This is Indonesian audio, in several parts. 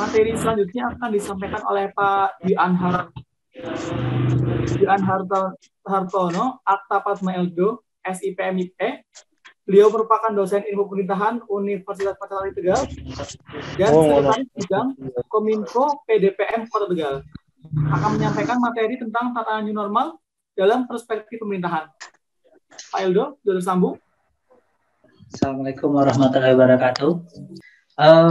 Materi selanjutnya akan disampaikan oleh Pak Dian Hartono, Akta Padma Eldo, SIPMIP. Beliau merupakan dosen ilmu pemerintahan Universitas Matahari Tegal dan sekretaris bidang Kominfo PDPM Kota Tegal. Akan menyampaikan materi tentang tatanan new normal dalam perspektif pemerintahan. Pak Eldo, sudah tersambung. Assalamualaikum warahmatullahi wabarakatuh.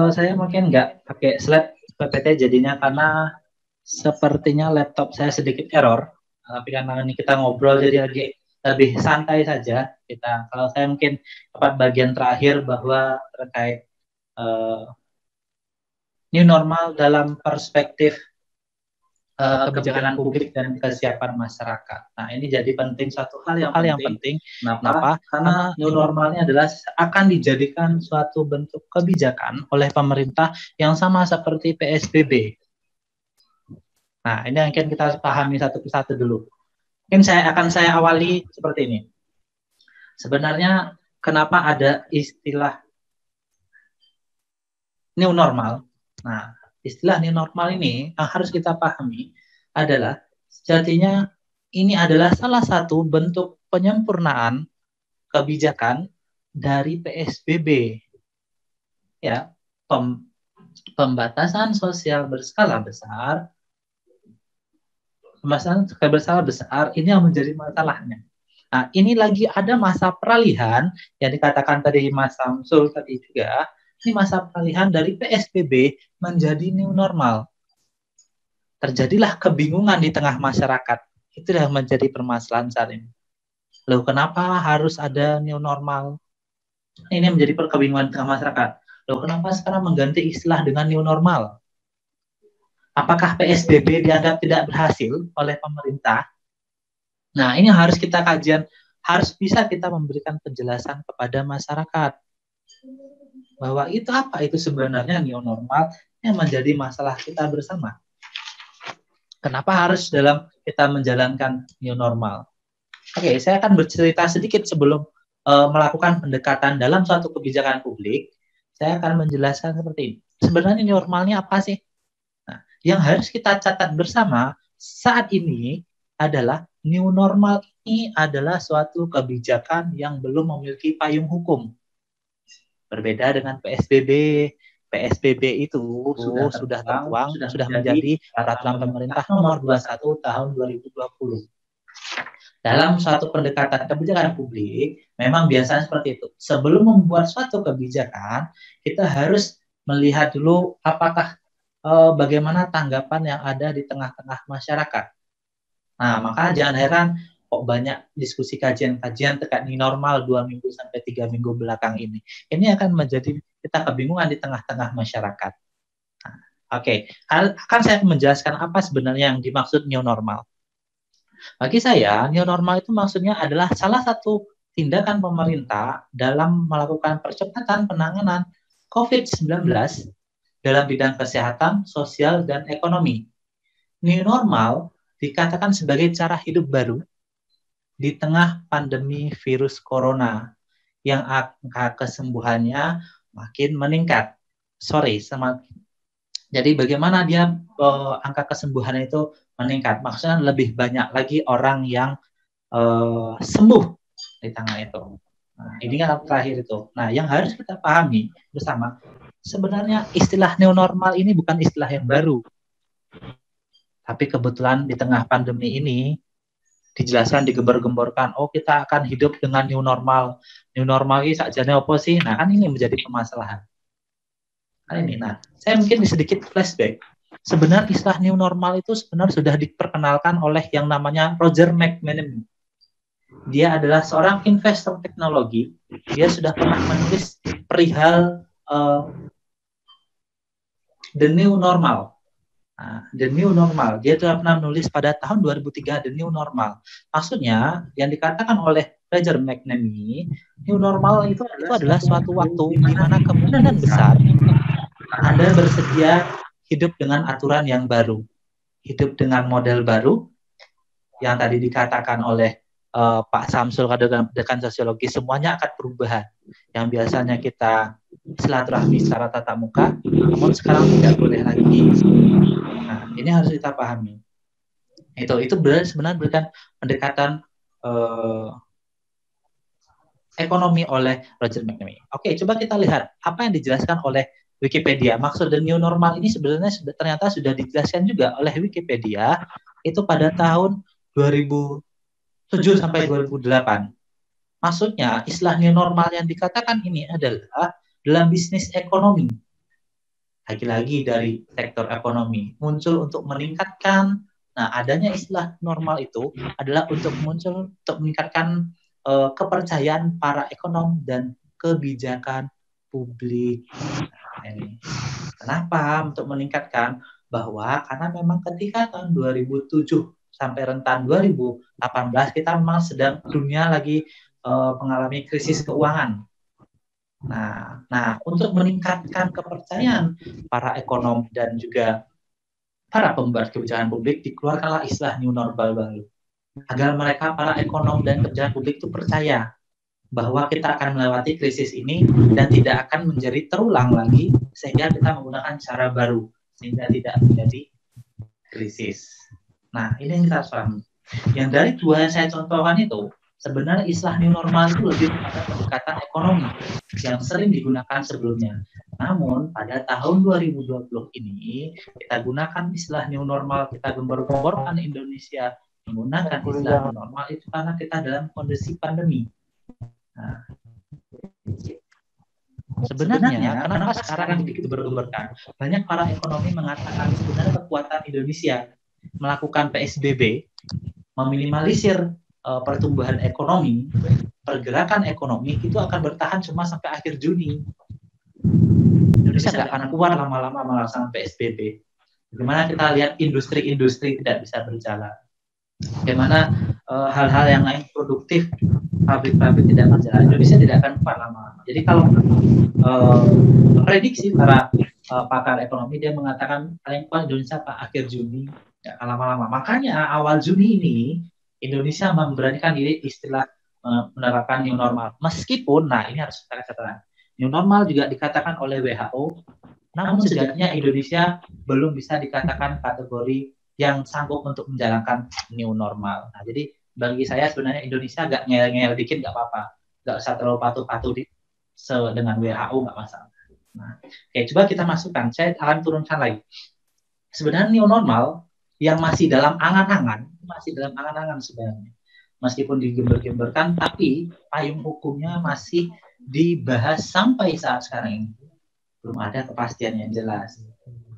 Saya mungkin nggak pakai slide PPT jadinya karena sepertinya laptop saya sedikit error. Tapi karena ini kita ngobrol jadi lebih santai saja kita. Kalau saya mungkin dapat bagian terakhir bahwa terkait new normal dalam perspektif kebijakan publik dan kesiapan masyarakat. Nah, ini jadi penting, satu hal yang penting. Kenapa? Karena new normalnya adalah akan dijadikan suatu bentuk kebijakan oleh pemerintah yang sama seperti PSBB. Nah, ini yang akan kita pahami satu persatu dulu. Mungkin saya awali seperti ini. Sebenarnya kenapa ada istilah new normal? Nah, istilah new normal ini yang harus kita pahami adalah sejatinya ini adalah salah satu bentuk penyempurnaan kebijakan dari PSBB. Ya, pembatasan sosial berskala besar. Pembatasan berskala besar ini yang menjadi masalahnya. Nah, ini lagi ada masa peralihan yang dikatakan tadi Mas Samsul tadi juga. Ini masa peralihan dari PSBB menjadi new normal. Terjadilah kebingungan di tengah masyarakat. Itu yang menjadi permasalahan saat ini. Loh, kenapa harus ada new normal? Ini menjadi kebingungan di tengah masyarakat. Loh, kenapa sekarang mengganti istilah dengan new normal? Apakah PSBB dianggap tidak berhasil oleh pemerintah? Nah, ini harus kita kajian, harus bisa kita memberikan penjelasan kepada masyarakat. Bahwa itu apa itu sebenarnya new normal yang menjadi masalah kita bersama. Kenapa harus dalam kita menjalankan new normal? Oke, saya akan bercerita sedikit sebelum melakukan pendekatan dalam suatu kebijakan publik. Saya akan menjelaskan seperti ini. Sebenarnya new normalnya apa sih? Nah, yang harus kita catat bersama saat ini adalah new normal ini adalah suatu kebijakan yang belum memiliki payung hukum. Berbeda dengan PSBB. PSBB itu sudah tertuang, sudah menjadi peraturan pemerintah nomor 21 tahun 2020. Dalam suatu pendekatan kebijakan publik, memang biasanya seperti itu. Sebelum membuat suatu kebijakan, kita harus melihat dulu apakah bagaimana tanggapan yang ada di tengah-tengah masyarakat. Nah, maka jangan heran kok banyak diskusi kajian-kajian terkait new normal 2 minggu sampai 3 minggu belakang ini. Ini akan menjadi kita kebingungan di tengah-tengah masyarakat. Nah, Oke, akan saya menjelaskan apa sebenarnya yang dimaksud new normal. Bagi saya, new normal itu maksudnya adalah salah satu tindakan pemerintah dalam melakukan percepatan penanganan COVID-19 dalam bidang kesehatan, sosial, dan ekonomi. New normal dikatakan sebagai cara hidup baru di tengah pandemi virus corona yang angka kesembuhannya makin meningkat. Jadi bagaimana dia angka kesembuhan itu meningkat? Maksudnya lebih banyak lagi orang yang sembuh di tengah itu. Nah, ini kan terakhir itu. Nah, yang harus kita pahami bersama, sebenarnya istilah new normal ini bukan istilah yang baru. Tapi kebetulan di tengah pandemi ini dijelaskan, digembar-gemborkan, oh kita akan hidup dengan new normal. New normal ini sakjane apa sih? Nah, kan ini menjadi permasalahan. Nah, saya mungkin sedikit flashback. Sebenarnya istilah new normal itu sebenarnya sudah diperkenalkan oleh yang namanya Roger McNamee. Dia adalah seorang investor teknologi. Dia sudah pernah menulis perihal The New Normal. Nah, The New Normal. Dia sudah pernah menulis pada tahun 2003 The New Normal. Maksudnya yang dikatakan oleh Roger McNamee, New Normal itu adalah suatu waktu di mana kemungkinan besar Anda bersedia hidup dengan aturan yang baru, hidup dengan model baru, yang tadi dikatakan oleh Pak Samsul dengan sosiologi, semuanya akan perubahan. Yang biasanya kita silaturahmi secara tatap muka, namun sekarang tidak boleh lagi. Nah, ini harus kita pahami. Itu sebenarnya berikan pendekatan ekonomi oleh Roger McNamee. Oke, coba kita lihat apa yang dijelaskan oleh Wikipedia. Maksud the new normal ini sebenarnya ternyata sudah dijelaskan juga oleh Wikipedia itu pada tahun 2007 sampai 2008. Maksudnya istilah new normal yang dikatakan ini adalah dalam bisnis ekonomi. Lagi-lagi dari sektor ekonomi muncul untuk meningkatkan. Nah, adanya istilah normal itu adalah untuk meningkatkan kepercayaan para ekonom dan kebijakan publik. Nah, ini. Kenapa untuk meningkatkan? Bahwa karena memang ketika tahun 2007 sampai rentan 2018 kita memang sedang dunia lagi mengalami krisis keuangan. Nah, untuk meningkatkan kepercayaan para ekonom dan juga para pembuat kebijakan publik dikeluarkanlah istilah new normal baru. Agar mereka para ekonom dan kebijakan publik itu percaya bahwa kita akan melewati krisis ini dan tidak akan menjadi terulang lagi sehingga kita menggunakan cara baru sehingga tidak menjadi krisis. Nah, ini yang kita harus pahami. Yang dari dua yang saya contohkan itu sebenarnya istilah new normal itu lebih pada pendekatan ekonomi yang sering digunakan sebelumnya. Namun pada tahun 2020 ini kita gunakan istilah new normal, kita gembor-gemborkan Indonesia menggunakan istilah new normal itu karena kita dalam kondisi pandemi. Nah, sebenarnya kenapa sekarang begitu bergemborkan? Banyak para ekonomi mengatakan sebenarnya kekuatan Indonesia melakukan PSBB, meminimalisir pertumbuhan ekonomi, pergerakan ekonomi itu akan bertahan cuma sampai akhir Juni. Indonesia nggak akan kuat lama-lama melaksanakan PSBB. Bagaimana kita lihat industri-industri tidak bisa berjalan. Bagaimana hal-hal yang lain produktif, pabrik-pabrik tidak berjalan. Indonesia tidak akan kuat lama-lama. Jadi kalau prediksi para pakar ekonomi dia mengatakan paling kuat Indonesia akhir Juni, nggak akan lama-lama. Makanya awal Juni ini Indonesia memberanikan diri istilah menerapkan new normal. Meskipun, nah ini harus kita katakan, new normal juga dikatakan oleh WHO, namun sejatinya Indonesia belum bisa dikatakan kategori yang sanggup untuk menjalankan new normal. Nah, jadi bagi saya sebenarnya Indonesia agak ngeyel-ngeyel dikit nggak apa-apa, nggak usah terlalu patuh-patuh dengan WHO nggak masalah. Nah, oke, coba kita masukkan, saya akan turunkan lagi. Sebenarnya new normal yang masih dalam angan-angan sebenarnya. Meskipun digembar-gembarkan, tapi payung hukumnya masih dibahas sampai saat sekarang ini. Belum ada kepastian yang jelas.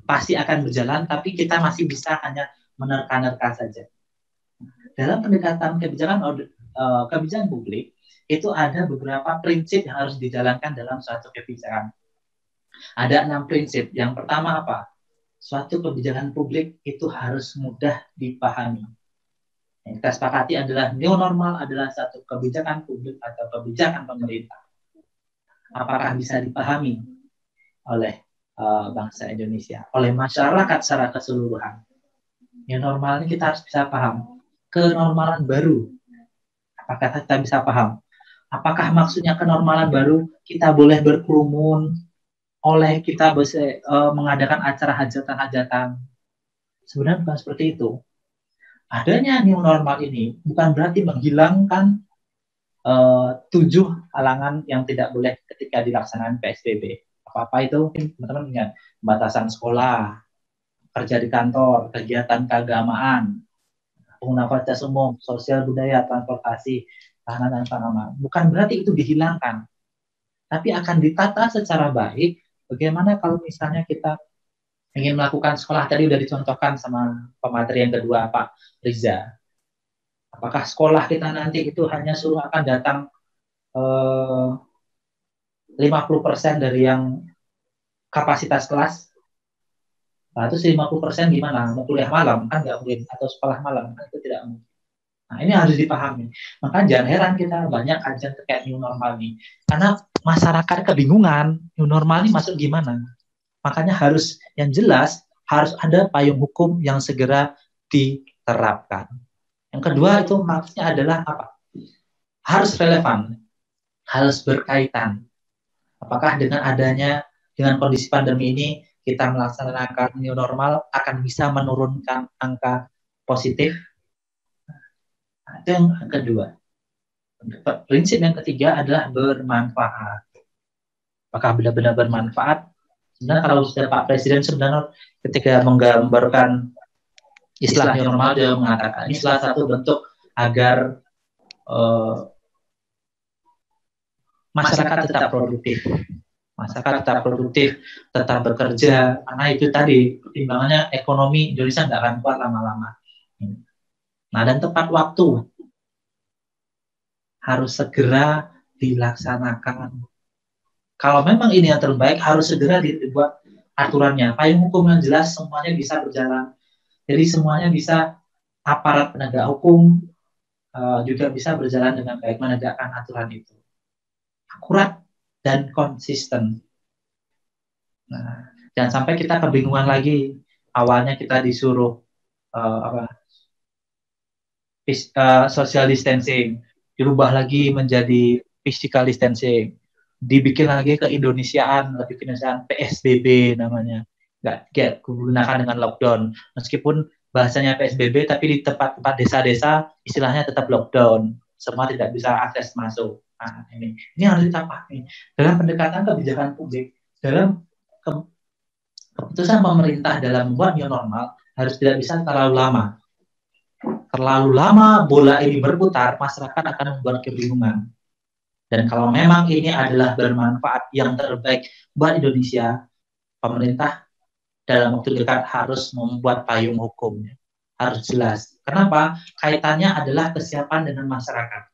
Pasti akan berjalan, tapi kita masih bisa hanya menerka-nerka saja. Dalam pendekatan kebijakan publik, itu ada beberapa prinsip yang harus dijalankan dalam suatu kebijakan. Ada 6 prinsip. Yang pertama apa? Suatu kebijakan publik itu harus mudah dipahami. Yang kita sepakati adalah new normal adalah satu kebijakan publik atau kebijakan pemerintah. Apakah bisa dipahami oleh bangsa Indonesia, oleh masyarakat secara keseluruhan? New normal ini kita harus bisa paham. Kenormalan baru, apakah kita bisa paham? Apakah maksudnya kenormalan baru kita boleh berkerumun, oleh kita bisa mengadakan acara hajatan-hajatan? Sebenarnya bukan seperti itu. Adanya new normal ini bukan berarti menghilangkan 7 halangan yang tidak boleh ketika dilaksanakan PSBB. Apa-apa itu, teman-teman ingat, pembatasan sekolah, kerja di kantor, kegiatan keagamaan, penggunaan fasilitas umum, sosial budaya, transportasi, tahanan dan tanaman. Bukan berarti itu dihilangkan, tapi akan ditata secara baik. Bagaimana kalau misalnya kita ingin melakukan sekolah, tadi sudah dicontohkan sama pemateri yang kedua Pak Riza. Apakah sekolah kita nanti itu hanya suruh akan datang 50% dari yang kapasitas kelas? Nah, terus 50% gimana? Mau kuliah malam? Kan nggak mungkin. Atau sekolah malam? Kan itu tidak mungkin. Nah, ini harus dipahami. Maka jangan heran kita banyak kajian terkait new normal ini. Karena masyarakat kebingungan, new normal ini masuk gimana? Makanya harus yang jelas, harus ada payung hukum yang segera diterapkan. Yang kedua itu maksudnya adalah apa? Harus relevan, harus berkaitan. Apakah dengan kondisi pandemi ini kita melaksanakan new normal akan bisa menurunkan angka positif? Itu yang kedua. Prinsip yang ketiga adalah bermanfaat. Apakah benar-benar bermanfaat? Sebenarnya kalau sudah Pak Presiden sebenarnya ketika menggambarkan istilah new normal, dia mengatakan ini salah satu bentuk agar masyarakat tetap produktif. Masyarakat tetap produktif, tetap bekerja, karena itu tadi pertimbangannya ekonomi Indonesia nggak akan kuat lama-lama. Nah, dan tepat waktu harus segera dilaksanakan. Kalau memang ini yang terbaik, harus segera dibuat aturannya. Payung hukum yang jelas, semuanya bisa berjalan. Jadi semuanya bisa, aparat penegak hukum juga bisa berjalan dengan baik menegakkan aturan itu. Akurat dan konsisten. Nah, jangan sampai kita kebingungan lagi. Awalnya kita disuruh social distancing, dirubah lagi menjadi physical distancing, dibikin lagi ke Indonesiaan, lebih ke Indonesiaan PSBB namanya, nggak gunakan dengan lockdown. Meskipun bahasanya PSBB, tapi di tempat-tempat desa-desa istilahnya tetap lockdown, semua tidak bisa akses masuk. Nah, ini harus kita pahami dalam pendekatan kebijakan publik, dalam keputusan pemerintah dalam membuat new normal harus tidak bisa terlalu lama. Terlalu lama bola ini berputar, masyarakat akan membuat kebingungan. Dan kalau memang ini adalah bermanfaat yang terbaik buat Indonesia, pemerintah dalam waktu dekat harus membuat payung hukumnya. Harus jelas. Kenapa? Kaitannya adalah kesiapan dengan masyarakat.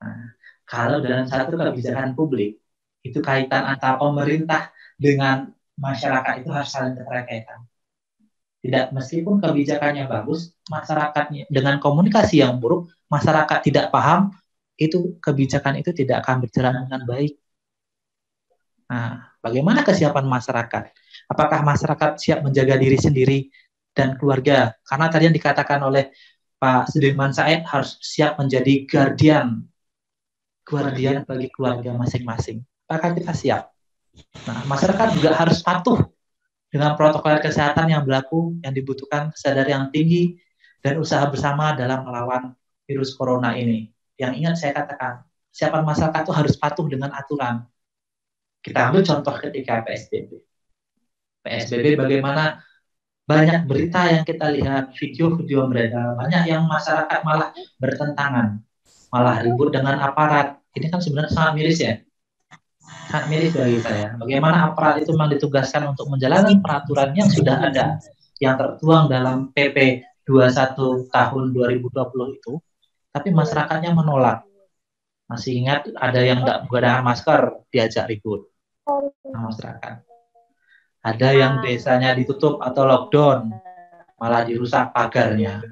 Nah, kalau dalam satu kebijakan publik, itu kaitan antara pemerintah dengan masyarakat itu harus saling keterkaitan. Tidak, meskipun kebijakannya bagus, masyarakatnya dengan komunikasi yang buruk, masyarakat tidak paham, itu kebijakan itu tidak akan berjalan dengan baik. Nah, bagaimana kesiapan masyarakat? Apakah masyarakat siap menjaga diri sendiri dan keluarga? Karena tadi yang dikatakan oleh Pak Sudirman Said harus siap menjadi guardian bagi keluarga masing-masing. Apakah kita siap? Nah, masyarakat juga harus patuh dengan protokol kesehatan yang berlaku, yang dibutuhkan kesadaran yang tinggi dan usaha bersama dalam melawan virus corona ini. Yang ingat saya katakan, kesiapan masyarakat itu harus patuh dengan aturan. Kita ambil contoh ketika PSBB. PSBB bagaimana banyak berita yang kita lihat, video-video beredar, banyak yang masyarakat malah bertentangan, malah ribut dengan aparat. Ini kan sebenarnya sangat miris ya. Sangat miris bagi saya. Bagaimana aparat itu memang ditugaskan untuk menjalankan peraturan yang sudah ada, yang tertuang dalam PP 21 tahun 2020 itu, tapi masyarakatnya menolak. Masih ingat ada yang tidak menggunakan masker, diajak ribut sama masyarakat. Ada yang desanya ditutup atau lockdown, malah dirusak pagarnya.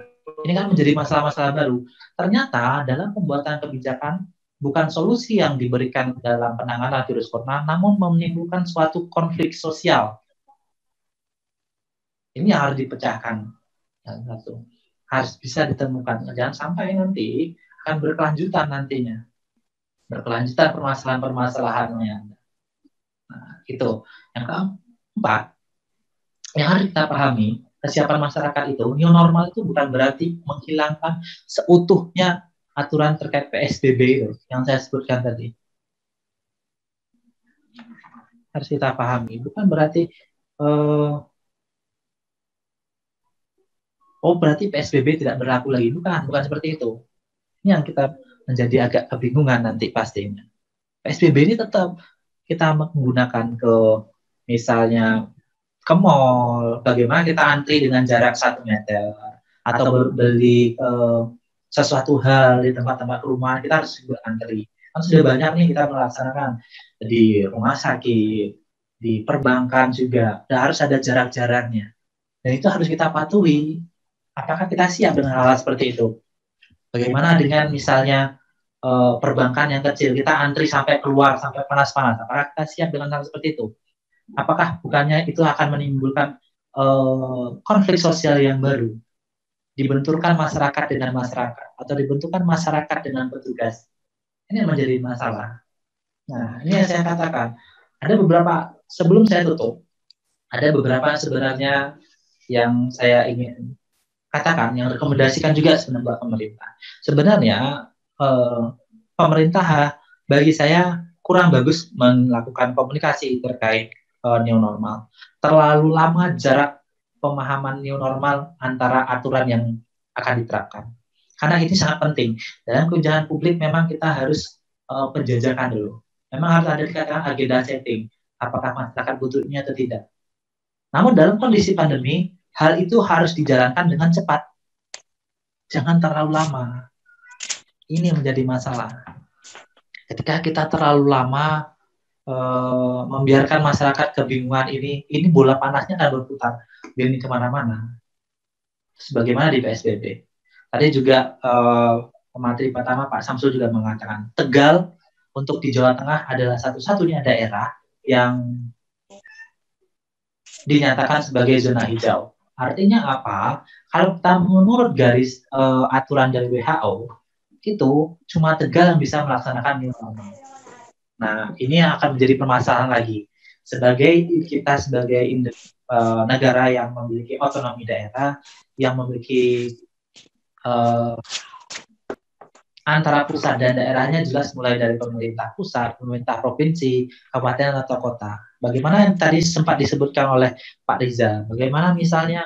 Ini kan menjadi masalah-masalah baru. Ternyata dalam pembuatan kebijakan bukan solusi yang diberikan dalam penanganan virus corona, namun menimbulkan suatu konflik sosial. Ini harus dipecahkan. Harus bisa ditemukan. Jangan sampai nanti akan berkelanjutan nantinya. Berkelanjutan permasalahan-permasalahannya. Nah, itu. Yang keempat, yang harus kita pahami, kesiapan masyarakat itu, new normal itu bukan berarti menghilangkan seutuhnya aturan terkait PSBB itu, yang saya sebutkan tadi. Harus kita pahami, bukan berarti berarti PSBB tidak berlaku lagi. Bukan seperti itu. Ini yang kita menjadi agak kebingungan nanti pastinya. PSBB ini tetap kita menggunakan ke misalnya ke mall, bagaimana kita antri dengan jarak 1 meter, atau beli sesuatu hal di tempat-tempat rumah, kita harus berantri. Kan sudah banyak nih kita melaksanakan di rumah sakit, di perbankan juga, dan harus ada jarak-jaraknya. Dan itu harus kita patuhi. Apakah kita siap dengan hal-hal seperti itu? Bagaimana dengan misalnya perbankan yang kecil, kita antri sampai keluar, sampai panas-panas. Apakah kita siap dengan hal seperti itu? Apakah bukannya itu akan menimbulkan konflik sosial yang baru? Dibenturkan masyarakat dengan masyarakat, atau dibenturkan masyarakat dengan petugas. Ini menjadi masalah. Nah, ini yang saya katakan. Ada beberapa, sebelum saya tutup, ada beberapa sebenarnya yang saya ingin katakan, yang rekomendasikan juga sebenarnya buat pemerintah. Sebenarnya pemerintah bagi saya kurang bagus melakukan komunikasi terkait new normal. Terlalu lama jarak pemahaman new normal antara aturan yang akan diterapkan. Karena ini sangat penting. Dalam kebijakan publik memang kita harus penjajakan dulu. Memang harus ada dikatakan agenda setting. Apakah masyarakat butuh ini atau tidak. Namun dalam kondisi pandemi, hal itu harus dijalankan dengan cepat. Jangan terlalu lama. Ini yang menjadi masalah. Ketika kita terlalu lama membiarkan masyarakat kebingungan ini bola panasnya akan berputar. Ini kemana-mana. Sebagaimana di PSBB. Tadi juga pemateri pertama Pak Samsul juga mengatakan, Tegal untuk di Jawa Tengah adalah satu-satunya daerah yang dinyatakan sebagai zona hijau. Artinya apa? Kalau kita menurut garis aturan dari WHO, itu cuma Tegal yang bisa melaksanakan new normal. Nah, ini yang akan menjadi permasalahan lagi. Kita sebagai negara yang memiliki otonomi daerah, yang memiliki antara pusat dan daerahnya jelas mulai dari pemerintah pusat, pemerintah provinsi, kabupaten atau kota. Bagaimana yang tadi sempat disebutkan oleh Pak Riza, bagaimana misalnya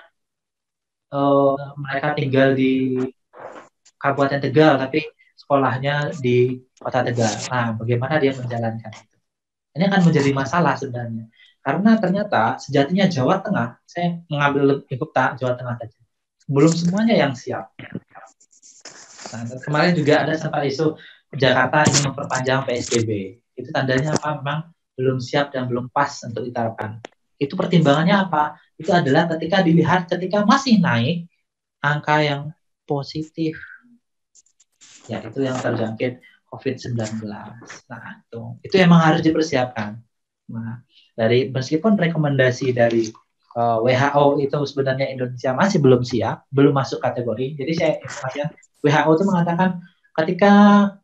mereka tinggal di Kabupaten Tegal tapi sekolahnya di Kota Tegal. Nah, bagaimana dia menjalankan itu? Ini akan menjadi masalah sebenarnya. Karena ternyata sejatinya Jawa Tengah, saya mengambil lingkup Jawa Tengah saja, belum semuanya yang siap. Nah, kemarin juga ada sempat isu Jakarta ingin memperpanjang PSBB. Itu tandanya apa? Memang belum siap dan belum pas untuk diterapkan. Itu pertimbangannya apa? Itu adalah ketika masih naik angka yang positif, ya itu yang terjangkit COVID-19. Nah, itu memang harus dipersiapkan. Nah, meskipun rekomendasi dari WHO itu sebenarnya Indonesia masih belum siap, belum masuk kategori. Jadi saya informasikan WHO itu mengatakan ketika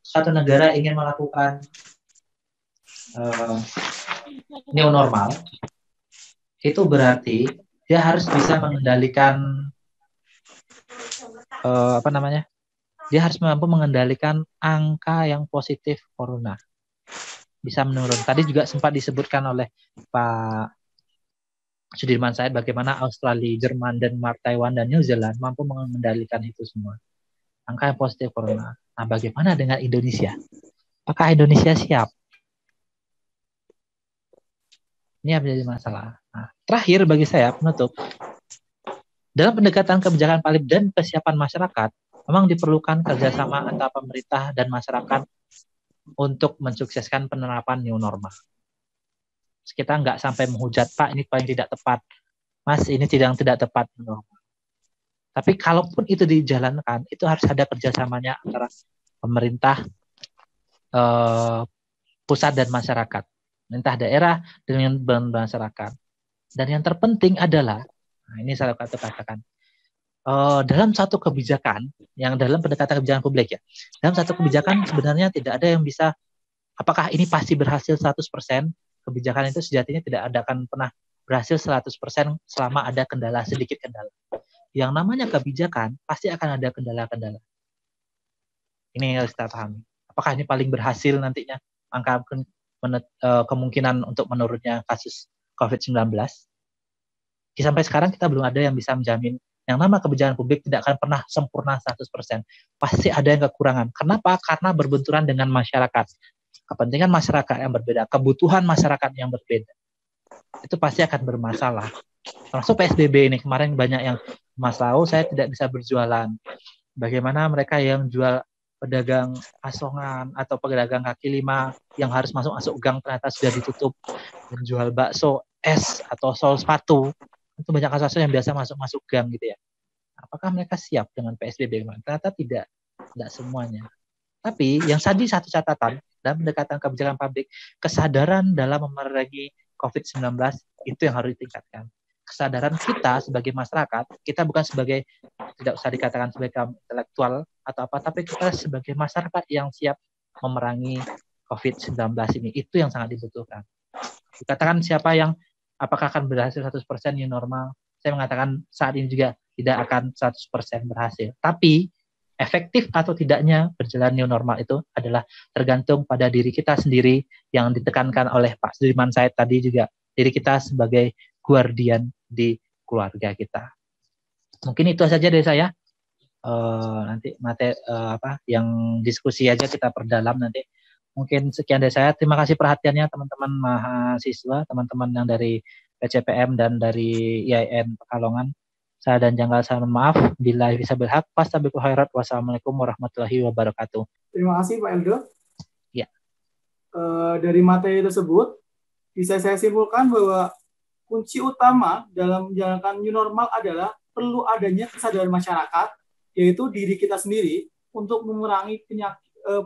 suatu negara ingin melakukan new normal, itu berarti dia harus bisa mengendalikan dia harus mampu mengendalikan angka yang positif corona. Bisa menurun. Tadi juga sempat disebutkan oleh Pak Sudirman Said bagaimana Australia, Jerman, Denmark, Taiwan, dan New Zealand mampu mengendalikan itu semua. Angka yang positif corona. Nah, bagaimana dengan Indonesia? Apakah Indonesia siap? Ini yang menjadi masalah. Nah, terakhir bagi saya, penutup, dalam pendekatan kebijakan publik dan kesiapan masyarakat, memang diperlukan kerjasama antara pemerintah dan masyarakat untuk mensukseskan penerapan new normal. Kita nggak sampai menghujat, Pak, ini paling tidak tepat. Mas, ini tidak tepat. Tapi kalaupun itu dijalankan, itu harus ada kerjasamanya antara pemerintah, pusat dan masyarakat. Pemerintah daerah dengan masyarakat. Dan yang terpenting adalah, nah ini saya katakan, dalam satu kebijakan, yang dalam pendekatan kebijakan publik ya, dalam satu kebijakan sebenarnya tidak ada yang bisa, apakah ini pasti berhasil 100%, kebijakan itu sejatinya tidak akan pernah berhasil 100% selama ada sedikit kendala. Yang namanya kebijakan pasti akan ada kendala-kendala. Ini yang harus kita pahami. Apakah ini paling berhasil nantinya angka kemungkinan untuk menurunnya kasus COVID-19? Sampai sekarang kita belum ada yang bisa menjamin yang nama kebijakan publik tidak akan pernah sempurna 100%. Pasti ada yang kekurangan. Kenapa? Karena berbenturan dengan masyarakat. Kepentingan masyarakat yang berbeda, kebutuhan masyarakat yang berbeda. Itu pasti akan bermasalah. Termasuk PSBB ini, kemarin banyak yang Mas tahu saya tidak bisa berjualan. Bagaimana mereka yang jual pedagang asongan atau pedagang kaki lima yang harus masuk gang ternyata sudah ditutup, menjual bakso, es atau sol sepatu, itu banyak kasus yang biasa masuk gang gitu ya. Apakah mereka siap dengan PSBB? Ternyata tidak semuanya. Tapi yang tadi satu catatan dalam pendekatan kebijakan publik, kesadaran dalam memerangi COVID-19 itu yang harus ditingkatkan. Kesadaran kita sebagai masyarakat, kita bukan sebagai, tidak usah dikatakan sebagai intelektual atau apa, tapi kita sebagai masyarakat yang siap memerangi COVID-19 ini. Itu yang sangat dibutuhkan. Dikatakan apakah akan berhasil 100% new normal? Saya mengatakan saat ini juga tidak akan 100% berhasil. Tapi efektif atau tidaknya berjalan new normal itu adalah tergantung pada diri kita sendiri, yang ditekankan oleh Pak Sudirman Said tadi juga, diri kita sebagai guardian di keluarga kita. Mungkin itu saja dari saya. Nanti yang diskusi aja kita perdalam nanti. Mungkin sekian dari saya. Terima kasih perhatiannya teman-teman mahasiswa, teman-teman yang dari PCPM dan dari IAIN Pekalongan. Saya dan Janggal saya mohon maaf. Billahi fissabil haq. Fastabiqul khairat. Wassalamualaikum warahmatullahi wabarakatuh. Terima kasih Pak Eldo. Ya. Dari materi tersebut bisa saya simpulkan bahwa kunci utama dalam menjalankan new normal adalah perlu adanya kesadaran masyarakat, yaitu diri kita sendiri, untuk mengurangi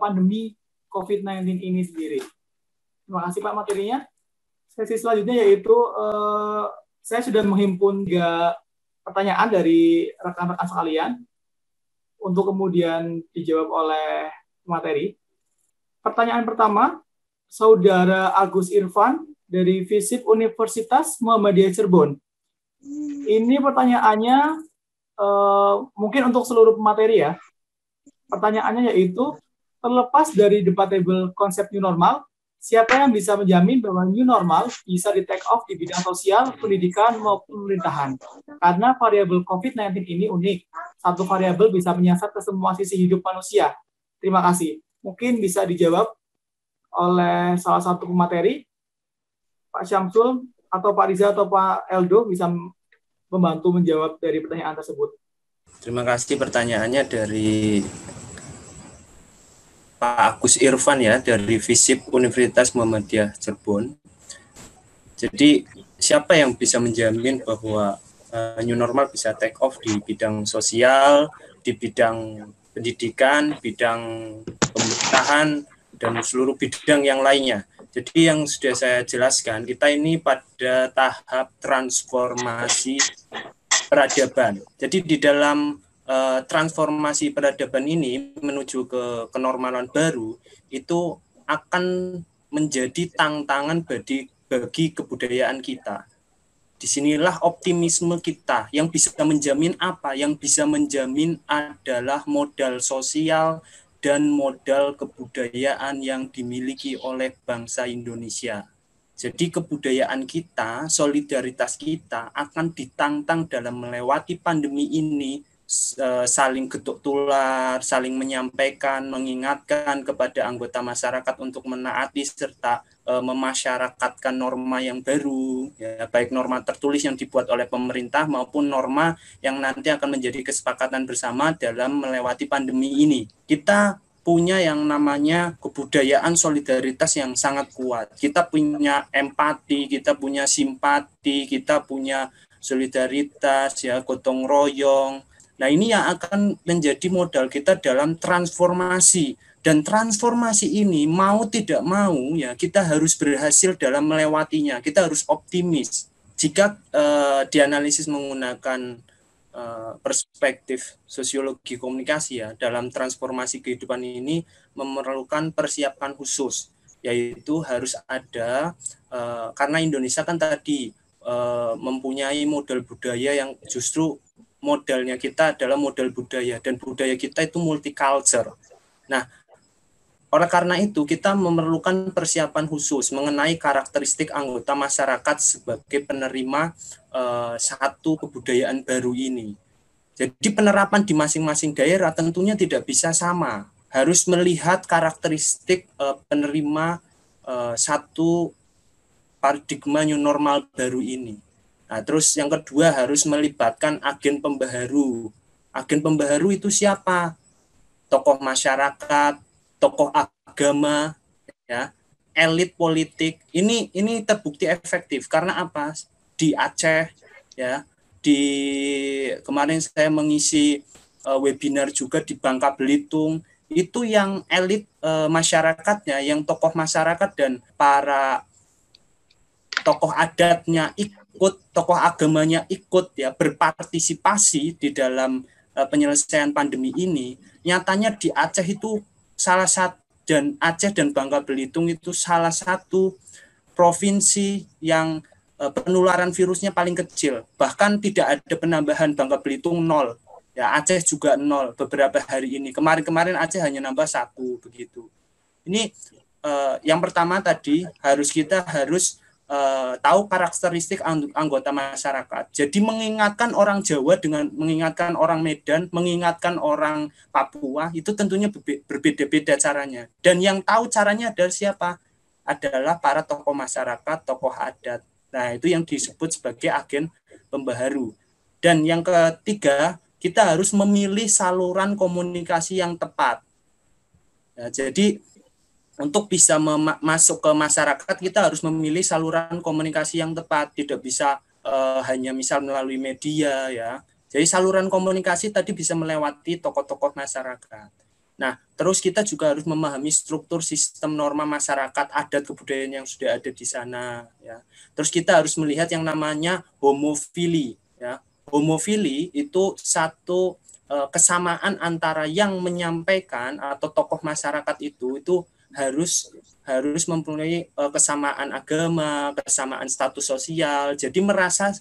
pandemi COVID-19 ini sendiri. Terima kasih Pak materinya. Sesi selanjutnya yaitu saya sudah menghimpun 3 pertanyaan dari rekan-rekan sekalian untuk kemudian dijawab oleh materi. Pertanyaan pertama, Saudara Agus Irfan dari FISIP Universitas Muhammadiyah Cirebon. Ini pertanyaannya mungkin untuk seluruh pemateri ya. Pertanyaannya yaitu, terlepas dari debatable konsep new normal, siapa yang bisa menjamin bahwa new normal bisa di-take off di bidang sosial, pendidikan, maupun pemerintahan? Karena variabel COVID-19 ini unik. Satu variabel bisa menyasar ke semua sisi hidup manusia. Terima kasih. Mungkin bisa dijawab oleh salah satu pemateri, Pak Syamsul, atau Pak Riza, atau Pak Eldo bisa membantu menjawab dari pertanyaan tersebut. Terima kasih pertanyaannya dari Pak Agus Irfan ya, dari FISIP Universitas Muhammadiyah Cirebon. Jadi siapa yang bisa menjamin bahwa new normal bisa take off di bidang sosial, di bidang pendidikan, bidang pemerintahan, dan seluruh bidang yang lainnya. Jadi yang sudah saya jelaskan, kita ini pada tahap transformasi peradaban. Jadi di dalam transformasi peradaban ini menuju ke kenormalan baru, itu akan menjadi tantangan bagi kebudayaan kita. Disinilah optimisme kita. Yang bisa menjamin apa? Yang bisa menjamin adalah modal sosial dan modal kebudayaan yang dimiliki oleh bangsa Indonesia. Jadi kebudayaan kita, solidaritas kita akan ditantang dalam melewati pandemi ini, saling getuk tular, saling menyampaikan, mengingatkan kepada anggota masyarakat untuk menaati serta memasyarakatkan norma yang baru, ya, baik norma tertulis yang dibuat oleh pemerintah maupun norma yang nanti akan menjadi kesepakatan bersama dalam melewati pandemi ini. Kita punya yang namanya kebudayaan solidaritas yang sangat kuat. Kita punya empati, kita punya simpati, kita punya solidaritas, ya, gotong royong. Nah, ini yang akan menjadi modal kita dalam transformasi. Dan transformasi ini mau tidak mau, ya, kita harus berhasil dalam melewatinya. Kita harus optimis. Jika dianalisis menggunakan perspektif sosiologi komunikasi, ya, dalam transformasi kehidupan ini memerlukan persiapan khusus, yaitu harus ada karena Indonesia kan tadi mempunyai modal budaya yang justru modalnya kita adalah modal budaya, dan budaya kita itu multicultural. Nah, oleh karena itu kita memerlukan persiapan khusus mengenai karakteristik anggota masyarakat sebagai penerima satu kebudayaan baru ini. Jadi penerapan di masing-masing daerah tentunya tidak bisa sama. Harus melihat karakteristik penerima satu paradigma new normal baru ini. Nah, terus yang kedua harus melibatkan agen pembaharu. Agen pembaharu itu siapa? Tokoh masyarakat, tokoh agama, ya, elit politik. Ini terbukti efektif karena apa? Di Aceh, ya, kemarin saya mengisi webinar juga di Bangka Belitung. Itu yang elit masyarakatnya, yang tokoh masyarakat dan para tokoh adatnya ikut, tokoh agamanya ikut, ya, berpartisipasi di dalam penyelesaian pandemi ini. Nyatanya di Aceh itu salah satu Dan Aceh dan Bangka Belitung itu salah satu provinsi yang penularan virusnya paling kecil. Bahkan tidak ada penambahan, Bangka Belitung 0. Ya, Aceh juga 0 beberapa hari ini. Kemarin-kemarin Aceh hanya nambah 1 begitu. Ini yang pertama tadi kita harus tahu karakteristik anggota masyarakat. Jadi mengingatkan orang Jawa dengan mengingatkan orang Medan, mengingatkan orang Papua itu tentunya berbeda-beda caranya. Dan yang tahu caranya adalah siapa? Adalah para tokoh masyarakat, tokoh adat. Nah, itu yang disebut sebagai agen pembaharu. Dan yang ketiga, kita harus memilih saluran komunikasi yang tepat. Nah, jadi untuk bisa masuk ke masyarakat, kita harus memilih saluran komunikasi yang tepat. Tidak bisa hanya misal melalui media ya. Jadi saluran komunikasi tadi bisa melewati tokoh-tokoh masyarakat. Nah, terus kita juga harus memahami struktur sistem norma masyarakat, adat kebudayaan yang sudah ada di sana ya. Terus kita harus melihat yang namanya homofili ya. Homofili itu satu kesamaan antara yang menyampaikan atau tokoh masyarakat itu harus mempunyai kesamaan agama, kesamaan status sosial, jadi merasa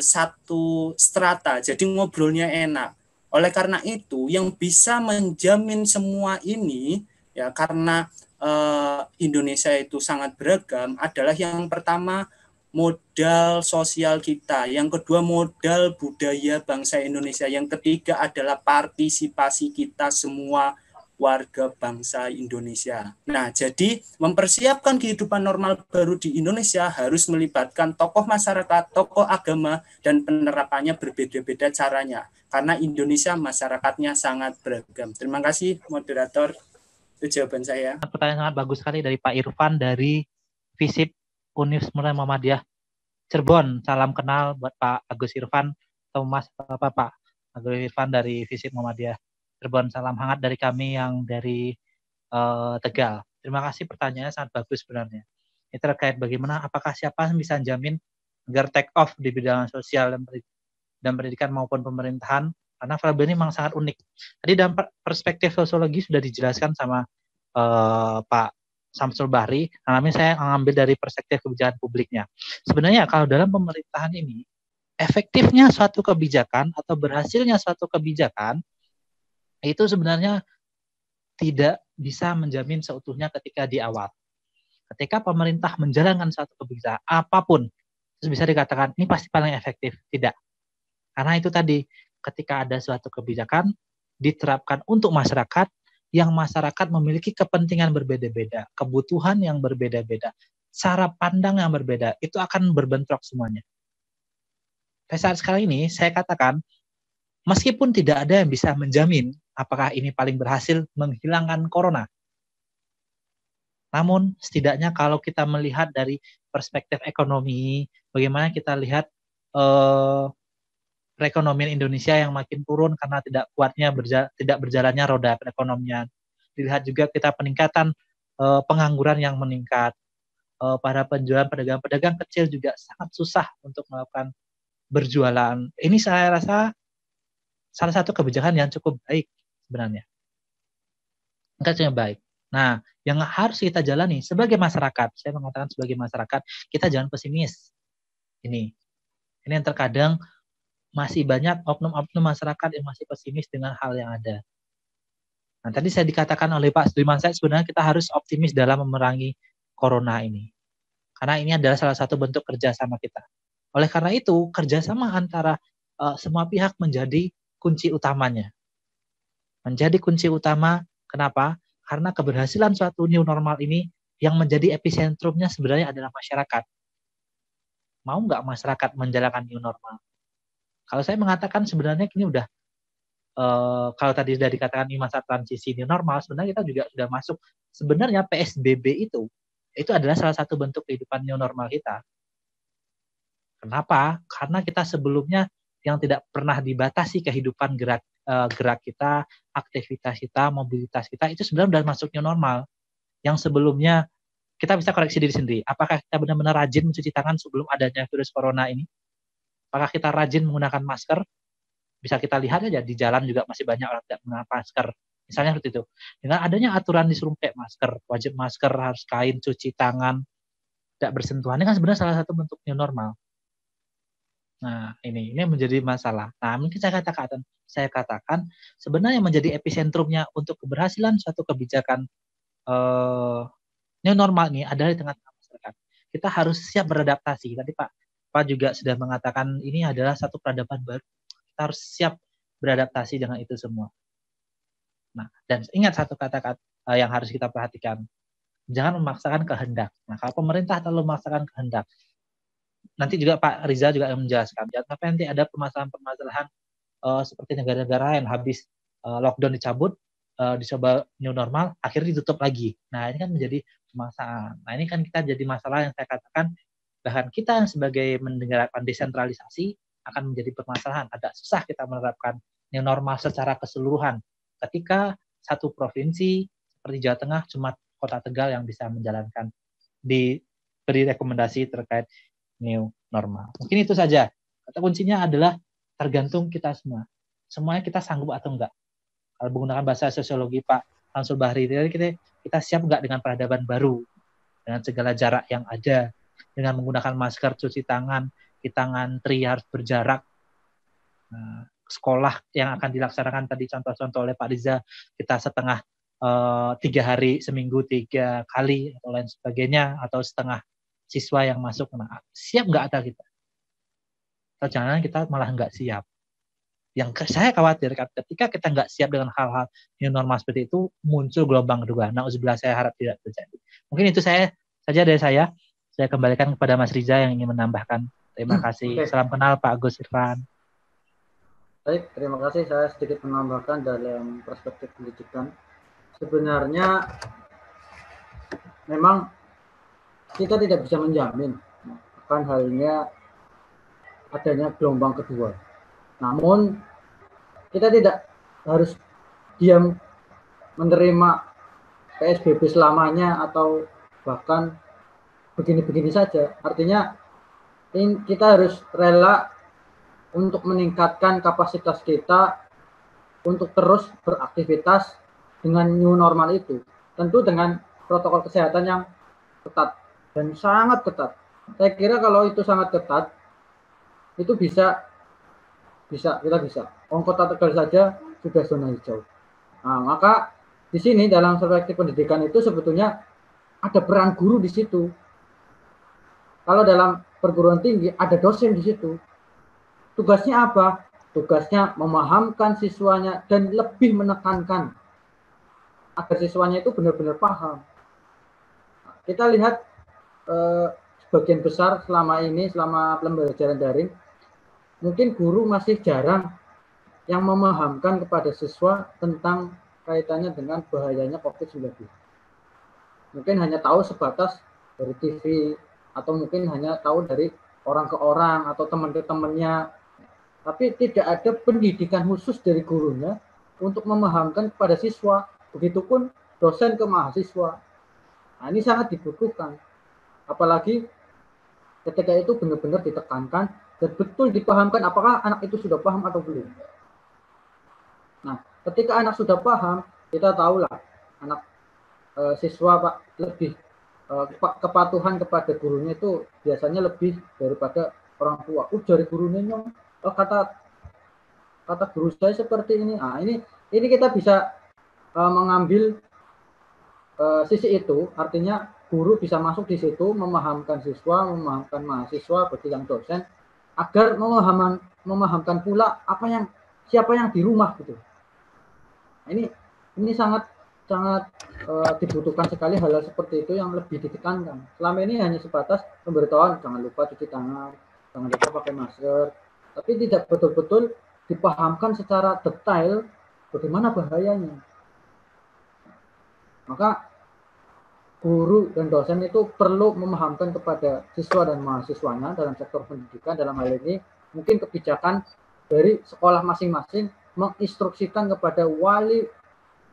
satu strata, jadi ngobrolnya enak. Oleh karena itu, yang bisa menjamin semua ini, ya karena Indonesia itu sangat beragam, adalah yang pertama modal sosial kita, yang kedua modal budaya bangsa Indonesia, yang ketiga adalah partisipasi kita semua warga bangsa Indonesia. Nah, jadi mempersiapkan kehidupan normal baru di Indonesia harus melibatkan tokoh masyarakat, tokoh agama, dan penerapannya berbeda-beda caranya. Karena Indonesia masyarakatnya sangat beragam. Terima kasih, moderator. Itu jawaban saya. Pertanyaan sangat bagus sekali dari Pak Irfan dari FISIP Universitas Muhammadiyah Cirebon. Salam kenal buat Pak Agus Irfan atau Mas Pak Agus Irfan dari FISIP Muhammadiyah Cirebon. Salam hangat dari kami yang dari Tegal. Terima kasih, pertanyaannya sangat bagus sebenarnya. Ini terkait bagaimana apakah siapa yang bisa jamin agar take off di bidang sosial dan pendidikan maupun pemerintahan, karena variabel ini memang sangat unik. Tadi dalam perspektif sosiologi sudah dijelaskan sama Pak Samsul Bahri, nah saya mengambil dari perspektif kebijakan publiknya. Sebenarnya kalau dalam pemerintahan ini, efektifnya suatu kebijakan atau berhasilnya suatu kebijakan itu sebenarnya tidak bisa menjamin seutuhnya ketika di awal. Ketika pemerintah menjalankan suatu kebijakan apapun, terus bisa dikatakan ini pasti paling efektif. Tidak. Karena itu tadi, ketika ada suatu kebijakan diterapkan untuk masyarakat, yang masyarakat memiliki kepentingan berbeda-beda, kebutuhan yang berbeda-beda, cara pandang yang berbeda, itu akan berbentrok semuanya. Pada saat sekarang ini, saya katakan, meskipun tidak ada yang bisa menjamin apakah ini paling berhasil menghilangkan corona, namun setidaknya kalau kita melihat dari perspektif ekonomi, bagaimana kita lihat perekonomian Indonesia yang makin turun karena tidak berjalannya roda perekonomian. Dilihat juga kita peningkatan pengangguran yang meningkat. Para penjualan pedagang kecil juga sangat susah untuk melakukan berjualan. Ini saya rasa salah satu kebijakan yang cukup baik sebenarnya. Cukup baik. Nah, yang harus kita jalani sebagai masyarakat, saya mengatakan sebagai masyarakat, kita jangan pesimis. Ini yang terkadang masih banyak oknum-oknum masyarakat yang masih pesimis dengan hal yang ada. Nah, tadi saya dikatakan oleh Pak Sudirman Said, sebenarnya kita harus optimis dalam memerangi corona ini. Karena ini adalah salah satu bentuk kerjasama kita. Oleh karena itu, kerjasama antara semua pihak menjadi kunci utamanya. Menjadi kunci utama, kenapa? Karena keberhasilan suatu new normal ini yang menjadi epicentrumnya sebenarnya adalah masyarakat. Mau nggak masyarakat menjalankan new normal? Kalau saya mengatakan sebenarnya ini udah, kalau tadi sudah dikatakan ini masa transisi new normal, sebenarnya kita juga sudah masuk. Sebenarnya PSBB itu adalah salah satu bentuk kehidupan new normal kita. Kenapa? Karena kita sebelumnya yang tidak pernah dibatasi kehidupan gerak kita, aktivitas kita, mobilitas kita, itu sebenarnya sudah masuk new normal. Yang sebelumnya kita bisa koreksi diri sendiri. Apakah kita benar-benar rajin mencuci tangan sebelum adanya virus corona ini? Apakah kita rajin menggunakan masker? Bisa kita lihat aja di jalan juga masih banyak orang tidak menggunakan masker. Misalnya seperti itu. Dengan adanya aturan disuruh pakai masker, wajib masker, harus kain, cuci tangan, tidak bersentuhan, ini kan sebenarnya salah satu bentuk new normal. Nah, ini menjadi masalah. Nah, mungkin saya katakan sebenarnya menjadi episentrumnya untuk keberhasilan suatu kebijakan new normal ini adalah di tengah-tengah masyarakat. Kita harus siap beradaptasi. Tadi Pak juga sudah mengatakan ini adalah satu peradaban baru. Kita harus siap beradaptasi dengan itu semua. Nah, dan ingat satu kata-kata yang harus kita perhatikan. Jangan memaksakan kehendak. Nah, kalau pemerintah terlalu memaksakan kehendak, nanti juga Pak Riza juga yang menjelaskan. Jangan sampai nanti ada permasalahan-permasalahan seperti negara-negara yang habis lockdown dicabut, dicoba new normal, akhirnya ditutup lagi. Nah, ini kan menjadi permasalahan. Nah, ini kan kita jadi masalah yang saya katakan, bahkan kita yang sebagai mendengarkan desentralisasi akan menjadi permasalahan. Agak susah kita menerapkan new normal secara keseluruhan. Ketika satu provinsi seperti Jawa Tengah cuma Kota Tegal yang bisa menjalankan, diberi rekomendasi terkait new normal. Mungkin itu saja. Kata kuncinya adalah tergantung kita semua. Semuanya kita sanggup atau enggak. Kalau menggunakan bahasa sosiologi Pak Samsul Bahri, kita siap enggak dengan peradaban baru, dengan segala jarak yang ada, dengan menggunakan masker, cuci tangan, kita ngantri harus berjarak. Nah, sekolah yang akan dilaksanakan tadi contoh-contoh oleh Pak Riza, kita setengah 3 hari seminggu 3 kali atau lain sebagainya, atau setengah siswa yang masuk. Nah, siap nggak ada kita? Atau jangan kita malah nggak siap. Yang saya khawatir ketika kita nggak siap dengan hal-hal new normal seperti itu, muncul gelombang kedua. Nauzubillah, saya harap tidak terjadi. Mungkin itu saja dari saya. Saya kembalikan kepada Mas Riza yang ingin menambahkan. Terima kasih. Salam kenal Pak Agus Irfan. Baik, terima kasih. Saya sedikit menambahkan dalam perspektif pendidikan. Sebenarnya memang kita tidak bisa menjamin akan halnya adanya gelombang kedua. Namun kita tidak harus diam menerima PSBB selamanya atau bahkan begini-begini saja. Artinya kita harus rela untuk meningkatkan kapasitas kita untuk terus beraktivitas dengan new normal itu. Tentu dengan protokol kesehatan yang ketat dan sangat ketat. Saya kira kalau itu sangat ketat, itu kita bisa. Kota Tegal saja sudah zona hijau. Nah, maka di sini dalam perspektif pendidikan itu sebetulnya ada peran guru di situ. Kalau dalam perguruan tinggi ada dosen di situ. Tugasnya apa? Tugasnya memahamkan siswanya dan lebih menekankan agar siswanya itu benar-benar paham. Kita lihat sebagian besar selama pembelajaran daring, mungkin guru masih jarang yang memahamkan kepada siswa tentang kaitannya dengan bahayanya COVID-19. Mungkin hanya tahu sebatas dari TV, atau mungkin hanya tahu dari orang ke orang atau teman ke temannya. Tapi tidak ada pendidikan khusus dari gurunya untuk memahamkan kepada siswa. Begitupun dosen ke mahasiswa. Nah, ini sangat dibutuhkan. Apalagi ketika itu benar-benar ditekankan dan betul dipahamkan apakah anak itu sudah paham atau belum. Nah, ketika anak sudah paham, kita tahulah anak siswa Pak lebih kepatuhan kepada gurunya itu biasanya lebih daripada orang tua. Dari gurunya nyong, kata guru saya seperti ini. Nah, ini kita bisa mengambil sisi itu, artinya guru bisa masuk di situ, memahamkan siswa, memahamkan mahasiswa, bagi yang dosen, agar memahamkan pula siapa yang di rumah gitu. Nah, ini sangat dibutuhkan sekali hal seperti itu yang lebih ditekankan. Selama ini hanya sebatas pemberitahuan, jangan lupa cuci tangan, jangan lupa pakai masker, tapi tidak betul-betul dipahamkan secara detail bagaimana bahayanya. Maka guru dan dosen itu perlu memahamkan kepada siswa dan mahasiswanya dalam sektor pendidikan. Dalam hal ini mungkin kebijakan dari sekolah masing-masing menginstruksikan kepada wali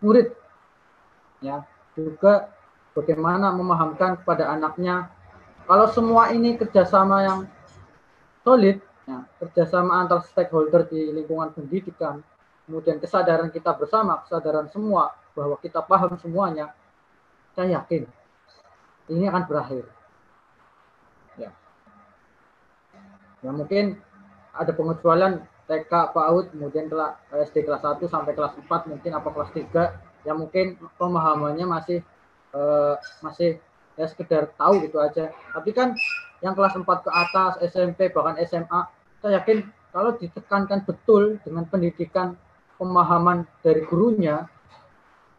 murid, ya, juga bagaimana memahamkan kepada anaknya. Kalau semua ini kerjasama yang solid, ya, kerjasama antar stakeholder di lingkungan pendidikan, kemudian kesadaran kita bersama, kesadaran semua bahwa kita paham semuanya, saya yakin ini akan berakhir. Ya, mungkin ada pengecualian TK, PAUD, kemudian SD kelas 1 sampai kelas 4, mungkin apa kelas 3, yang mungkin pemahamannya masih ya sekedar tahu gitu aja. Tapi kan yang kelas 4 ke atas, SMP, bahkan SMA, saya yakin kalau ditekankan betul dengan pendidikan pemahaman dari gurunya,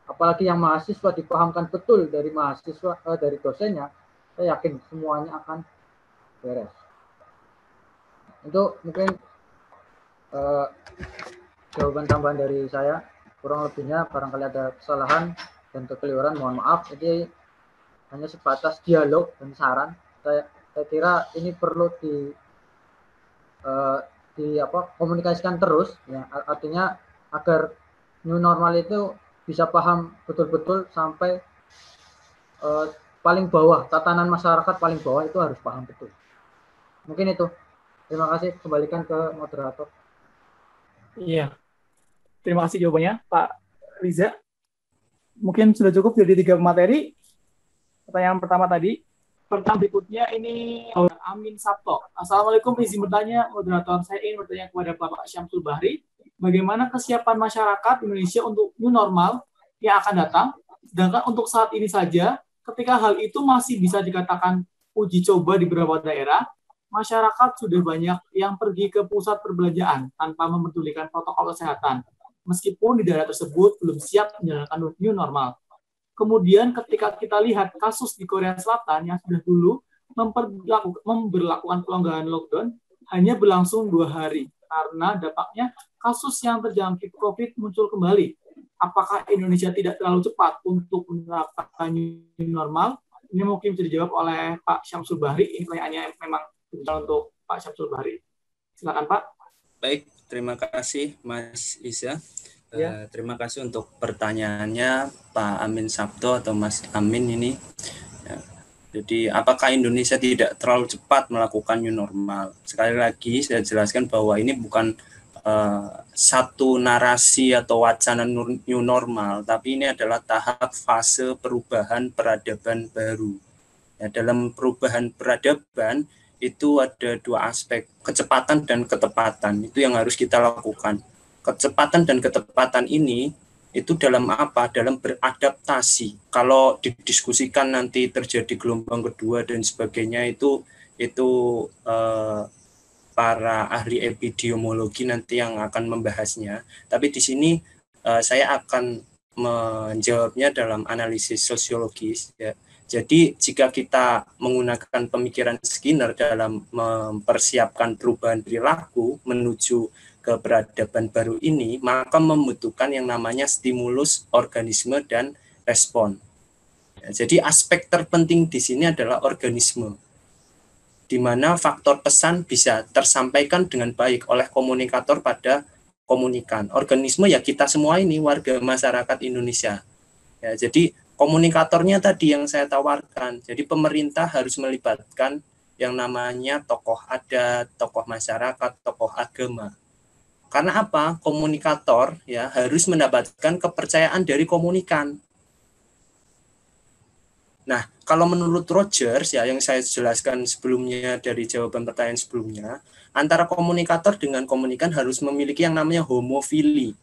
apalagi yang mahasiswa dipahamkan betul dari mahasiswa, dari dosennya, saya yakin semuanya akan beres. Itu mungkin jawaban tambahan dari saya. Kurang lebihnya barangkali ada kesalahan dan kekeliruan, mohon maaf. Jadi hanya sebatas dialog dan saran. Saya kira ini perlu komunikasikan terus, ya, artinya agar new normal itu bisa paham betul-betul sampai paling bawah, tatanan masyarakat paling bawah itu harus paham betul. Mungkin itu. Terima kasih, kembalikan ke moderator. Iya, terima kasih jawabannya Pak Riza. Mungkin sudah cukup jadi 3 materi. Pertanyaan pertama tadi. Pertanyaan berikutnya ini Amin Sabto. Assalamualaikum, izin bertanya moderator. Saya ingin bertanya kepada Bapak Syamsul Bahri, bagaimana kesiapan masyarakat Indonesia untuk new normal yang akan datang? Sedangkan untuk saat ini saja, ketika hal itu masih bisa dikatakan uji coba di beberapa daerah, masyarakat sudah banyak yang pergi ke pusat perbelanjaan tanpa mempedulikan protokol kesehatan, meskipun di daerah tersebut belum siap menjalankan new normal. Kemudian ketika kita lihat kasus di Korea Selatan yang sudah dulu memberlakukan pelonggaran lockdown hanya berlangsung 2 hari, karena dampaknya kasus yang terjangkit COVID muncul kembali. Apakah Indonesia tidak terlalu cepat untuk menerapkan new normal? Ini mungkin bisa dijawab oleh Pak Syamsul Bahri. Ini pertanyaannya memang untuk Pak Syamsul Bahri. Silakan Pak. Baik, terima kasih Mas Iza. Ya. Terima kasih untuk pertanyaannya Pak Amin Sabto atau Mas Amin ini. Ya. Jadi apakah Indonesia tidak terlalu cepat melakukan new normal? Sekali lagi saya jelaskan bahwa ini bukan satu narasi atau wacana new normal, tapi ini adalah tahap fase perubahan peradaban baru. Ya, dalam perubahan peradaban itu ada 2 aspek, kecepatan dan ketepatan. Itu yang harus kita lakukan. Kecepatan dan ketepatan ini itu dalam apa? Dalam beradaptasi. Kalau didiskusikan nanti terjadi gelombang kedua dan sebagainya, itu para ahli epidemiologi nanti yang akan membahasnya. Tapi di sini saya akan menjawabnya dalam analisis sosiologis, ya. Jadi jika kita menggunakan pemikiran Skinner dalam mempersiapkan perubahan perilaku menuju ke peradaban baru ini, maka membutuhkan yang namanya stimulus, organisme, dan respon. Jadi aspek terpenting di sini adalah organisme, di mana faktor pesan bisa tersampaikan dengan baik oleh komunikator pada komunikan. Organisme ya kita semua ini, warga masyarakat Indonesia. Ya, jadi komunikatornya tadi yang saya tawarkan. Jadi pemerintah harus melibatkan yang namanya tokoh adat, tokoh masyarakat, tokoh agama. Karena apa? Komunikator ya harus mendapatkan kepercayaan dari komunikan. Nah, kalau menurut Rogers ya yang saya jelaskan sebelumnya dari jawaban pertanyaan sebelumnya, antara komunikator dengan komunikan harus memiliki yang namanya homofili,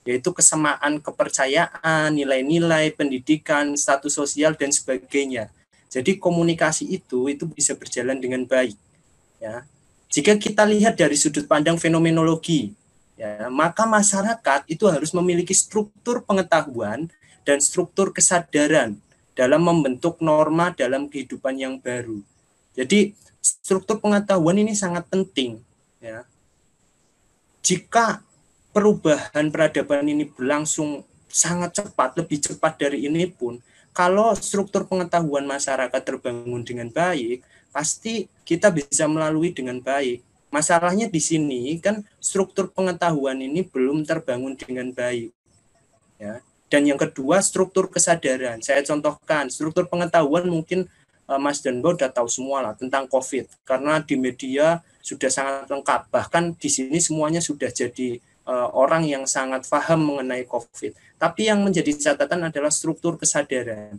yaitu kesamaan kepercayaan, nilai-nilai, pendidikan, status sosial, dan sebagainya. Jadi komunikasi itu bisa berjalan dengan baik. Ya. Jika kita lihat dari sudut pandang fenomenologi, ya, maka masyarakat itu harus memiliki struktur pengetahuan dan struktur kesadaran dalam membentuk norma dalam kehidupan yang baru. Jadi struktur pengetahuan ini sangat penting. Ya. Jika perubahan peradaban ini berlangsung sangat cepat, lebih cepat dari ini pun, kalau struktur pengetahuan masyarakat terbangun dengan baik, pasti kita bisa melalui dengan baik. Masalahnya di sini kan struktur pengetahuan ini belum terbangun dengan baik. Ya. Dan yang kedua, struktur kesadaran. Saya contohkan, struktur pengetahuan mungkin Mas Danbo udah tahu semua lah tentang COVID, karena di media sudah sangat lengkap. Bahkan di sini semuanya sudah jadi orang yang sangat paham mengenai COVID. Tapi yang menjadi catatan adalah struktur kesadaran.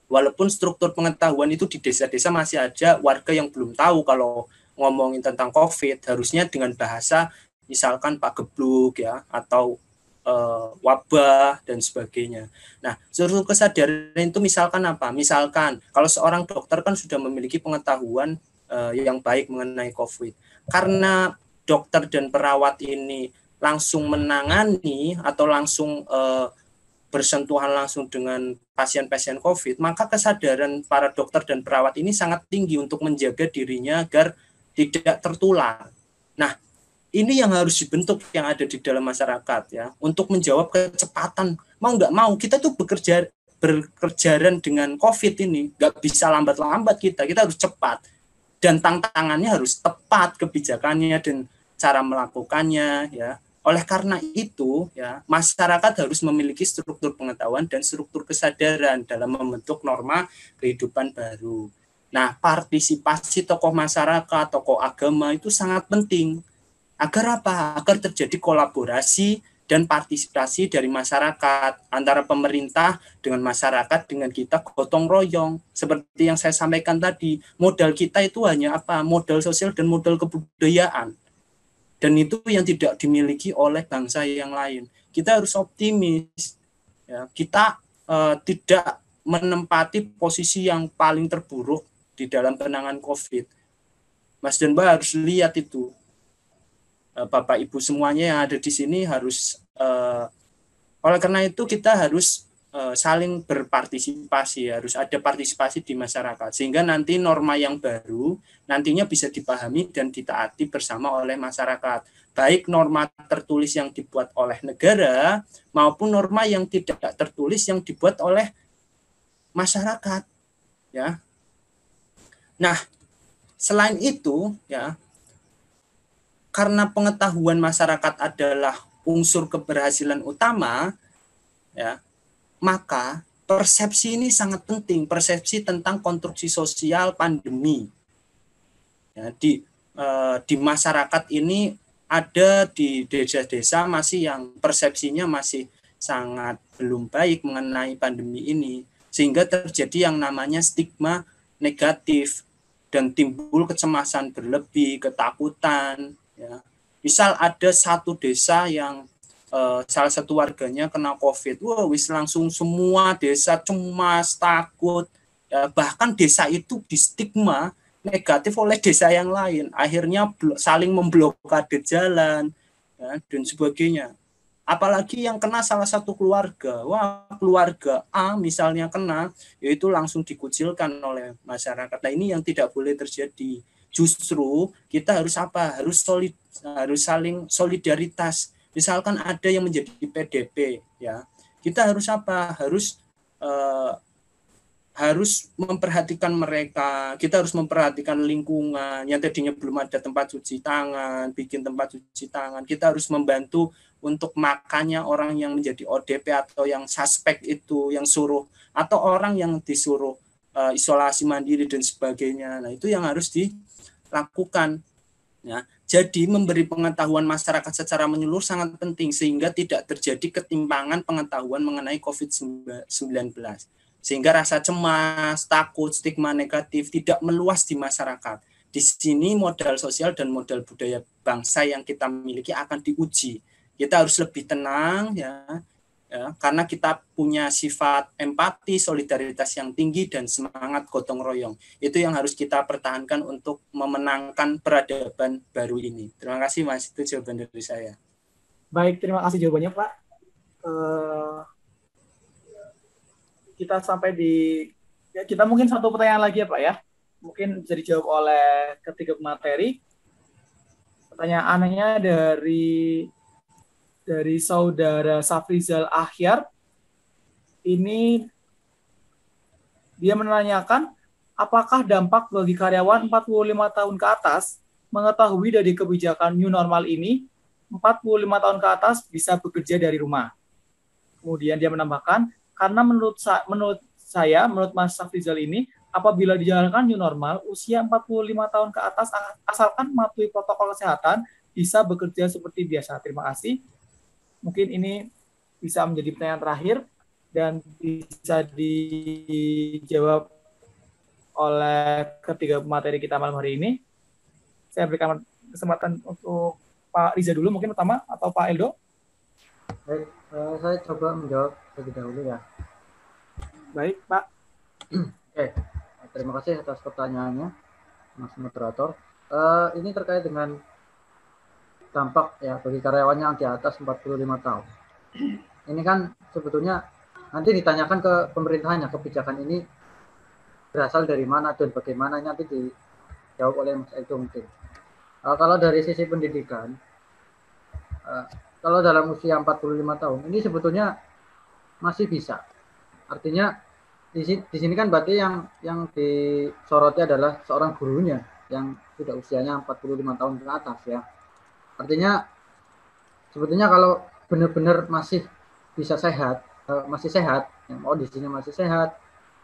Walaupun struktur pengetahuan itu di desa-desa masih ada warga yang belum tahu kalau ngomongin tentang COVID, harusnya dengan bahasa misalkan Pak Gebluk ya, atau wabah dan sebagainya. Nah, struktur kesadaran itu misalkan apa? Misalkan kalau seorang dokter kan sudah memiliki pengetahuan yang baik mengenai COVID. Karena dokter dan perawat ini langsung menangani atau langsung bersentuhan langsung dengan pasien-pasien COVID, maka kesadaran para dokter dan perawat ini sangat tinggi untuk menjaga dirinya agar tidak tertular. Nah, ini yang harus dibentuk yang ada di dalam masyarakat ya, untuk menjawab kecepatan. Mau nggak mau, kita tuh berkejaran dengan COVID ini, nggak bisa lambat-lambat kita harus cepat. Dan tantangannya harus tepat kebijakannya dan cara melakukannya ya. Oleh karena itu ya, masyarakat harus memiliki struktur pengetahuan dan struktur kesadaran dalam membentuk norma kehidupan baru. Nah, partisipasi tokoh masyarakat, tokoh agama itu sangat penting. Agar apa? Agar terjadi kolaborasi dan partisipasi dari masyarakat, antara pemerintah dengan masyarakat, dengan kita gotong royong. Seperti yang saya sampaikan tadi, modal kita itu hanya apa? Modal sosial dan modal kebudayaan. Dan itu yang tidak dimiliki oleh bangsa yang lain. Kita harus optimis. Ya, kita tidak menempati posisi yang paling terburuk di dalam penanganan COVID. Mas dan Mbak harus lihat itu. Bapak Ibu semuanya yang ada di sini harus, oleh karena itu kita harus saling berpartisipasi, harus ada partisipasi di masyarakat, sehingga nanti norma yang baru nantinya bisa dipahami dan ditaati bersama oleh masyarakat, baik norma tertulis yang dibuat oleh negara maupun norma yang tidak tertulis yang dibuat oleh masyarakat ya. Nah, selain itu ya, karena pengetahuan masyarakat adalah unsur keberhasilan utama ya, maka persepsi ini sangat penting, persepsi tentang konstruksi sosial pandemi. Ya, di masyarakat ini ada di desa-desa masih yang persepsinya masih sangat belum baik mengenai pandemi ini, sehingga terjadi yang namanya stigma negatif dan timbul kecemasan berlebih, ketakutan. Ya. Misal ada satu desa yang salah satu warganya kena COVID, wis langsung semua desa cemas, takut, ya, bahkan desa itu di stigma negatif oleh desa yang lain, akhirnya saling memblokade jalan ya, dan sebagainya. Apalagi yang kena salah satu keluarga, keluarga A misalnya kena, yaitu langsung dikucilkan oleh masyarakat. Nah, ini yang tidak boleh terjadi. Justru kita harus apa? Harus saling solidaritas. Misalkan ada yang menjadi PDP, ya kita harus apa? Harus memperhatikan mereka. Kita harus memperhatikan lingkungan. Yang tadinya belum ada tempat cuci tangan, bikin tempat cuci tangan. Kita harus membantu untuk makannya orang yang menjadi ODP atau yang suspek itu, yang suruh atau orang yang disuruh isolasi mandiri dan sebagainya. Nah, itu yang harus dilakukan. Ya, jadi memberi pengetahuan masyarakat secara menyeluruh sangat penting sehingga tidak terjadi ketimpangan pengetahuan mengenai COVID-19. Sehingga rasa cemas, takut, stigma negatif tidak meluas di masyarakat. Di sini modal sosial dan modal budaya bangsa yang kita miliki akan diuji. Kita harus lebih tenang ya, karena kita punya sifat empati, solidaritas yang tinggi, dan semangat gotong royong. Itu yang harus kita pertahankan untuk memenangkan peradaban baru ini. Terima kasih Mas, itu jawaban dari saya. Baik, terima kasih jawabannya Pak. Kita sampai kita mungkin satu pertanyaan lagi ya Pak ya. Mungkin bisa dijawab oleh ketiga materi. Pertanyaannya dari saudara Safrizal Ahyar. Ini dia menanyakan, apakah dampak bagi karyawan 45 tahun ke atas mengetahui dari kebijakan new normal ini 45 tahun ke atas bisa bekerja dari rumah. Kemudian dia menambahkan, karena menurut Mas Safrizal ini, apabila dijalankan new normal, usia 45 tahun ke atas asalkan mematuhi protokol kesehatan bisa bekerja seperti biasa. Terima kasih. Mungkin ini bisa menjadi pertanyaan terakhir dan bisa dijawab oleh ketiga materi kita malam hari ini. Saya berikan kesempatan untuk Pak Riza dulu mungkin pertama, atau Pak Eldo. Baik, saya coba menjawab terlebih dahulu ya. Baik, Pak. Oke, terima kasih atas pertanyaannya, Mas Moderator. Ini terkait dengan dampak ya bagi karyawan yang di atas 45 tahun. Ini kan sebetulnya nanti ditanyakan ke pemerintahannya, kebijakan ini berasal dari mana dan bagaimana, nanti dijawab oleh Mas Eldo mungkin. Kalau dari sisi pendidikan, kalau dalam usia 45 tahun, ini sebetulnya masih bisa. Artinya di sini kan berarti yang disoroti adalah seorang gurunya yang sudah usianya 45 tahun ke atas ya. Artinya sebetulnya kalau benar-benar masih bisa sehat, masih sehat, yang kondisinya masih sehat,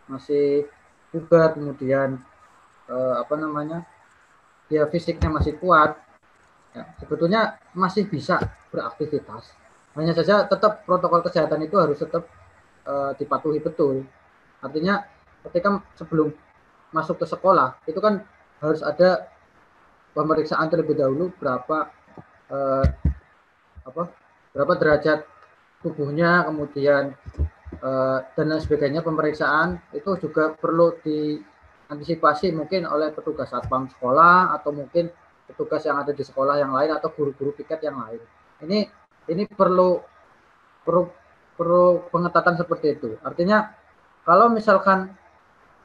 masih bugar, kemudian dia fisiknya masih kuat, ya, sebetulnya masih bisa beraktivitas. Hanya saja tetap protokol kesehatan itu harus tetap dipatuhi betul. Artinya ketika sebelum masuk ke sekolah itu kan harus ada pemeriksaan terlebih dahulu berapa derajat tubuhnya, kemudian dan lain sebagainya. Pemeriksaan itu juga perlu diantisipasi mungkin oleh petugas satpam sekolah atau mungkin petugas yang ada di sekolah yang lain atau guru-guru piket yang lain. Ini perlu pengetatan seperti itu. Artinya kalau misalkan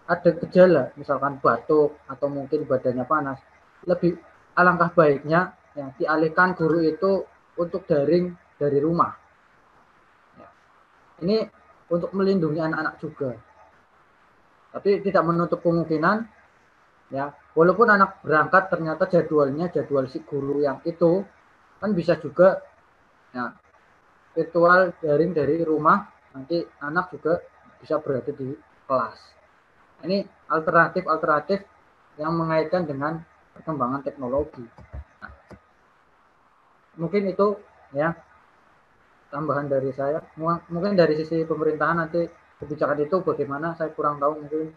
ada gejala, misalkan batuk atau mungkin badannya panas, lebih alangkah baiknya ya, dialihkan guru itu untuk daring dari rumah. Ya. Ini untuk melindungi anak-anak juga. Tapi tidak menutup kemungkinan, ya, walaupun anak berangkat ternyata jadwal si guru yang itu kan bisa juga ya, virtual daring dari rumah, nanti anak juga bisa berada di kelas. Ini alternatif yang mengaitkan dengan perkembangan teknologi. Nah, mungkin itu ya tambahan dari saya. Mungkin dari sisi pemerintahan nanti kebijakan itu bagaimana saya kurang tahu, mungkin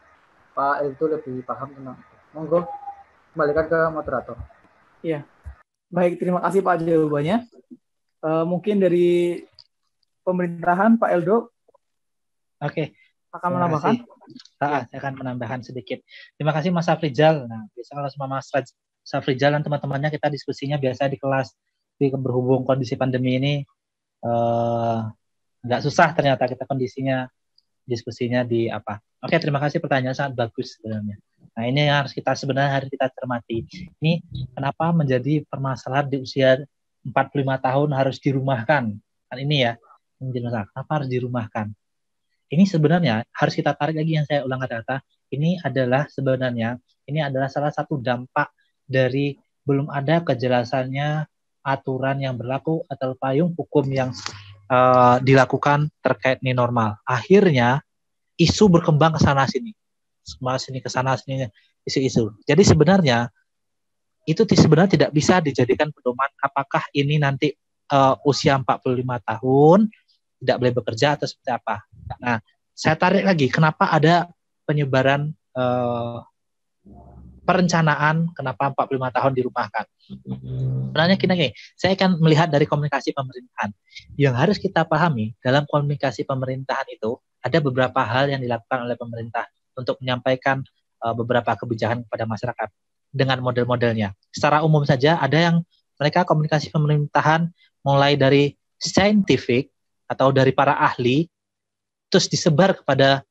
Pak El itu lebih paham tentang itu. Monggo kembalikan ke moderator. Iya. Baik, terima kasih Pak jawabannya. Mungkin dari pemerintahan Pak Eldo. Oke. Akan menambahkan? Saya akan menambahkan sedikit. Terima kasih Mas Safrizal. Nah, biasa kalau sama Mas Safrizal dan teman-temannya kita diskusinya biasa di kelas. Tapi berhubung kondisi pandemi ini nggak susah ternyata kita kondisinya diskusinya di apa. Oke, terima kasih, pertanyaan sangat bagus sebenarnya. Nah, ini yang harus kita cermati. Ini kenapa menjadi permasalahan di usia 45 tahun harus dirumahkan? Kan ini ya, menjadi masalah. Kenapa harus dirumahkan? Ini sebenarnya harus kita tarik lagi yang saya ulang kata-kata. Ini adalah salah satu dampak dari belum ada kejelasannya aturan yang berlaku atau payung hukum yang dilakukan terkait new normal. Akhirnya isu berkembang ke sana sini isu-isu. Jadi sebenarnya itu sebenarnya tidak bisa dijadikan pedoman apakah ini nanti usia 45 tahun tidak boleh bekerja atau seperti apa. Nah, saya tarik lagi, kenapa ada penyebaran perencanaan kenapa 45 tahun dirumahkan. Sebenarnya gini, saya akan melihat dari komunikasi pemerintahan. Yang harus kita pahami dalam komunikasi pemerintahan itu ada beberapa hal yang dilakukan oleh pemerintah untuk menyampaikan beberapa kebijakan kepada masyarakat dengan model-modelnya. Secara umum saja ada yang mereka komunikasi pemerintahan mulai dari saintifik atau dari para ahli, terus disebar kepada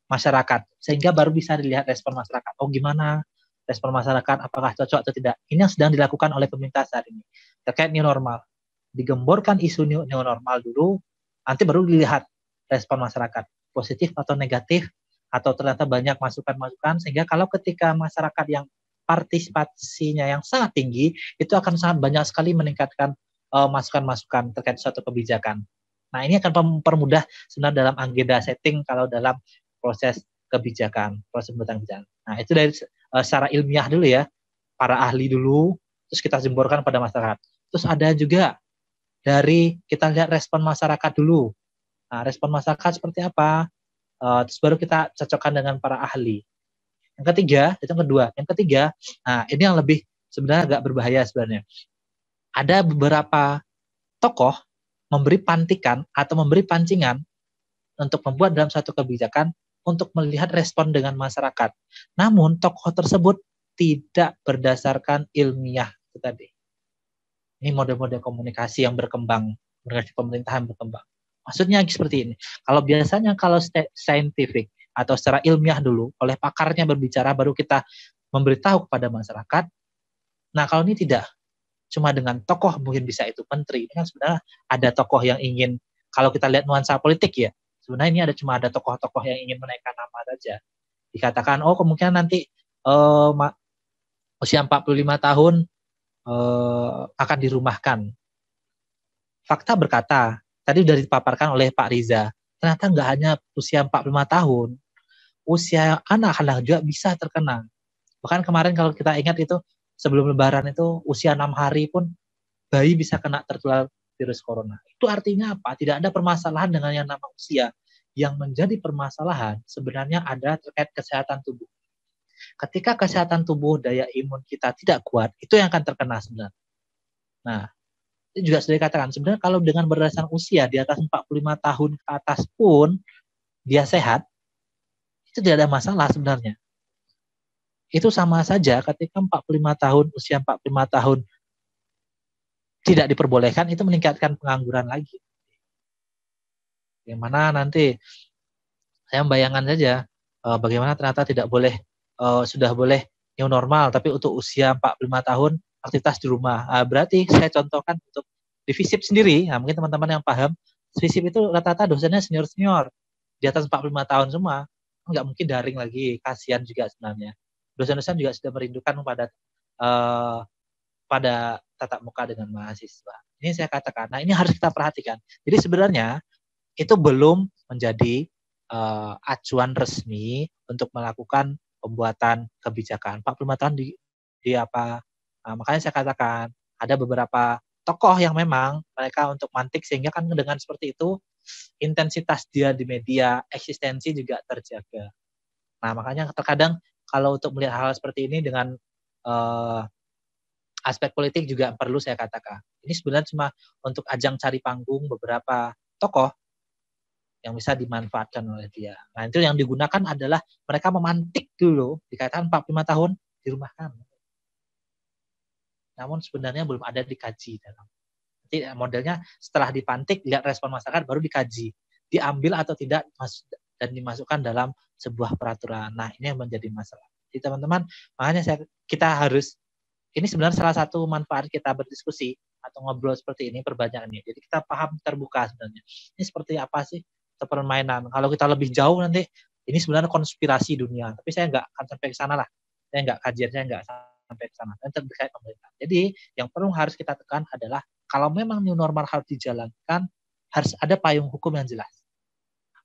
masyarakat, sehingga baru bisa dilihat respon masyarakat. Oh, gimana respon masyarakat, apakah cocok atau tidak. Ini yang sedang dilakukan oleh pemerintah saat ini. Terkait new normal. Digemborkan isu new normal dulu, nanti baru dilihat respon masyarakat. Positif atau negatif, atau ternyata banyak masukan-masukan, sehingga kalau ketika masyarakat yang partisipasinya yang sangat tinggi, itu akan sangat banyak sekali meningkatkan masukan-masukan terkait suatu kebijakan. Nah, ini akan mempermudah sebenarnya dalam agenda setting kalau dalam proses kebijakan, proses pembuatan kebijakan. Nah, itu dari secara ilmiah dulu ya, para ahli dulu, terus kita jemborkan pada masyarakat. Terus ada juga dari kita lihat respon masyarakat dulu. Nah, respon masyarakat seperti apa? Terus baru kita cocokkan dengan para ahli. Yang ketiga, itu yang kedua. Yang ketiga, nah ini yang lebih sebenarnya agak berbahaya sebenarnya. Ada beberapa tokoh memberi pantikan atau memberi pancingan untuk membuat dalam satu kebijakan untuk melihat respon dengan masyarakat. Namun tokoh tersebut tidak berdasarkan ilmiah itu tadi. Ini model-model komunikasi yang berkembang, komunikasi pemerintahan berkembang. Maksudnya seperti ini. Kalau biasanya kalau scientific atau secara ilmiah dulu oleh pakarnya berbicara baru kita memberitahu kepada masyarakat. Nah, kalau ini tidak. Cuma dengan tokoh mungkin bisa itu menteri. Ini kan sebenarnya ada tokoh yang ingin, kalau kita lihat nuansa politik ya, sebenarnya ini cuma ada tokoh-tokoh yang ingin menaikkan nama saja. Dikatakan, oh kemungkinan nanti usia 45 tahun akan dirumahkan. Fakta berkata, tadi sudah dipaparkan oleh Pak Riza, ternyata nggak hanya usia 45 tahun, usia anak-anak juga bisa terkena. Bahkan kemarin kalau kita ingat itu, sebelum lebaran itu usia 6 hari pun bayi bisa kena tertular virus corona. Itu artinya apa? Tidak ada permasalahan dengan yang nama usia. Yang menjadi permasalahan sebenarnya ada terkait kesehatan tubuh. Ketika kesehatan tubuh, daya imun kita tidak kuat, itu yang akan terkena sebenarnya. Nah, itu juga sudah dikatakan, sebenarnya kalau dengan berdasarkan usia di atas 45 tahun ke atas pun dia sehat, itu tidak ada masalah sebenarnya. Itu sama saja ketika 45 tahun, usia 45 tahun tidak diperbolehkan, itu meningkatkan pengangguran lagi. Yang mana nanti, saya membayangkan saja, bagaimana ternyata tidak boleh, sudah boleh new normal, tapi untuk usia 45 tahun, aktivitas di rumah. Berarti saya contohkan untuk di FISIP sendiri, nah mungkin teman-teman yang paham, FISIP itu rata-rata dosennya senior-senior, di atas 45 tahun semua, nggak mungkin daring lagi, kasihan juga sebenarnya. Dosen-dosen juga sudah merindukan pada tatap muka dengan mahasiswa. Ini saya katakan, nah ini harus kita perhatikan. Jadi sebenarnya itu belum menjadi acuan resmi untuk melakukan pembuatan kebijakan. 45 tahun di apa? Nah, makanya saya katakan ada beberapa tokoh yang memang mereka untuk mantik sehingga kan dengan seperti itu intensitas dia di media, eksistensi juga terjaga. Nah, makanya terkadang kalau untuk melihat hal seperti ini dengan aspek politik juga perlu saya katakan. Ini sebenarnya cuma untuk ajang cari panggung beberapa tokoh yang bisa dimanfaatkan oleh dia. Nah, itu yang digunakan adalah mereka memantik dulu, dikatakan 45 tahun dirumahkan. Namun sebenarnya belum ada dikaji dalam. Nanti modelnya setelah dipantik, lihat respon masyarakat, baru dikaji. Diambil atau tidak dan dimasukkan dalam sebuah peraturan. Nah, ini yang menjadi masalah. Jadi teman-teman, makanya kita harus, ini sebenarnya salah satu manfaat kita berdiskusi atau ngobrol seperti ini, perbanyak ini. Jadi kita paham terbuka sebenarnya. Ini seperti apa sih permainan. Kalau kita lebih jauh nanti, ini sebenarnya konspirasi dunia. Tapi saya nggak akan sampai ke sana lah. Saya nggak kajian, saya nggak sampai ke sana. Dan terkait pemerintah. Jadi yang perlu harus kita tekan adalah kalau memang new normal harus dijalankan, harus ada payung hukum yang jelas.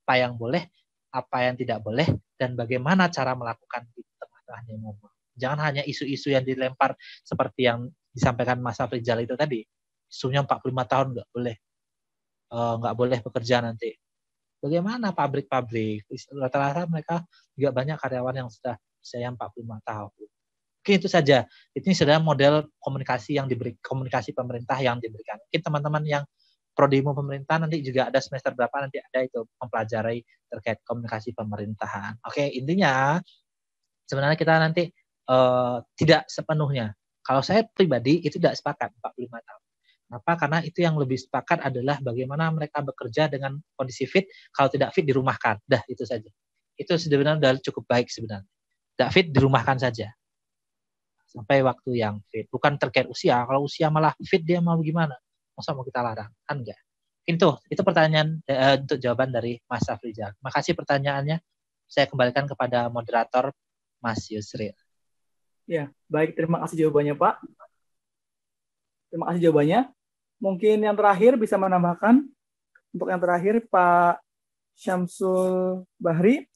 Apa yang boleh, apa yang tidak boleh, dan bagaimana cara melakukan di tengah-tengah new normal. Jangan hanya isu-isu yang dilempar seperti yang disampaikan Mas Afrizal itu tadi. Isunya 45 tahun nggak boleh bekerja nanti. Bagaimana pabrik-pabrik? Rata-rata mereka juga banyak karyawan yang sudah usia 45 tahun. Oke, itu saja. Ini sudah model komunikasi yang komunikasi pemerintah yang diberikan. Mungkin teman-teman yang prodi ilmu pemerintah nanti juga ada semester berapa nanti ada itu mempelajari terkait komunikasi pemerintahan. Oke, intinya sebenarnya kita nanti tidak sepenuhnya. Kalau saya pribadi itu tidak sepakat 45 tahun. Kenapa? Karena itu yang lebih sepakat adalah bagaimana mereka bekerja dengan kondisi fit, kalau tidak fit dirumahkan. Dah, itu saja. Itu sebenarnya sudah cukup baik sebenarnya. Tidak fit dirumahkan saja. Sampai waktu yang fit. Bukan terkait usia. Kalau usia malah fit dia mau gimana? Masa mau kita larang? Kan enggak. Itu pertanyaan untuk jawaban dari Mas Afrizal. Makasih pertanyaannya. Saya kembalikan kepada moderator Mas Yusril. Ya, baik. Terima kasih jawabannya, Pak. Terima kasih jawabannya. Mungkin yang terakhir bisa menambahkan. Untuk yang terakhir, Pak Syamsul Bahri.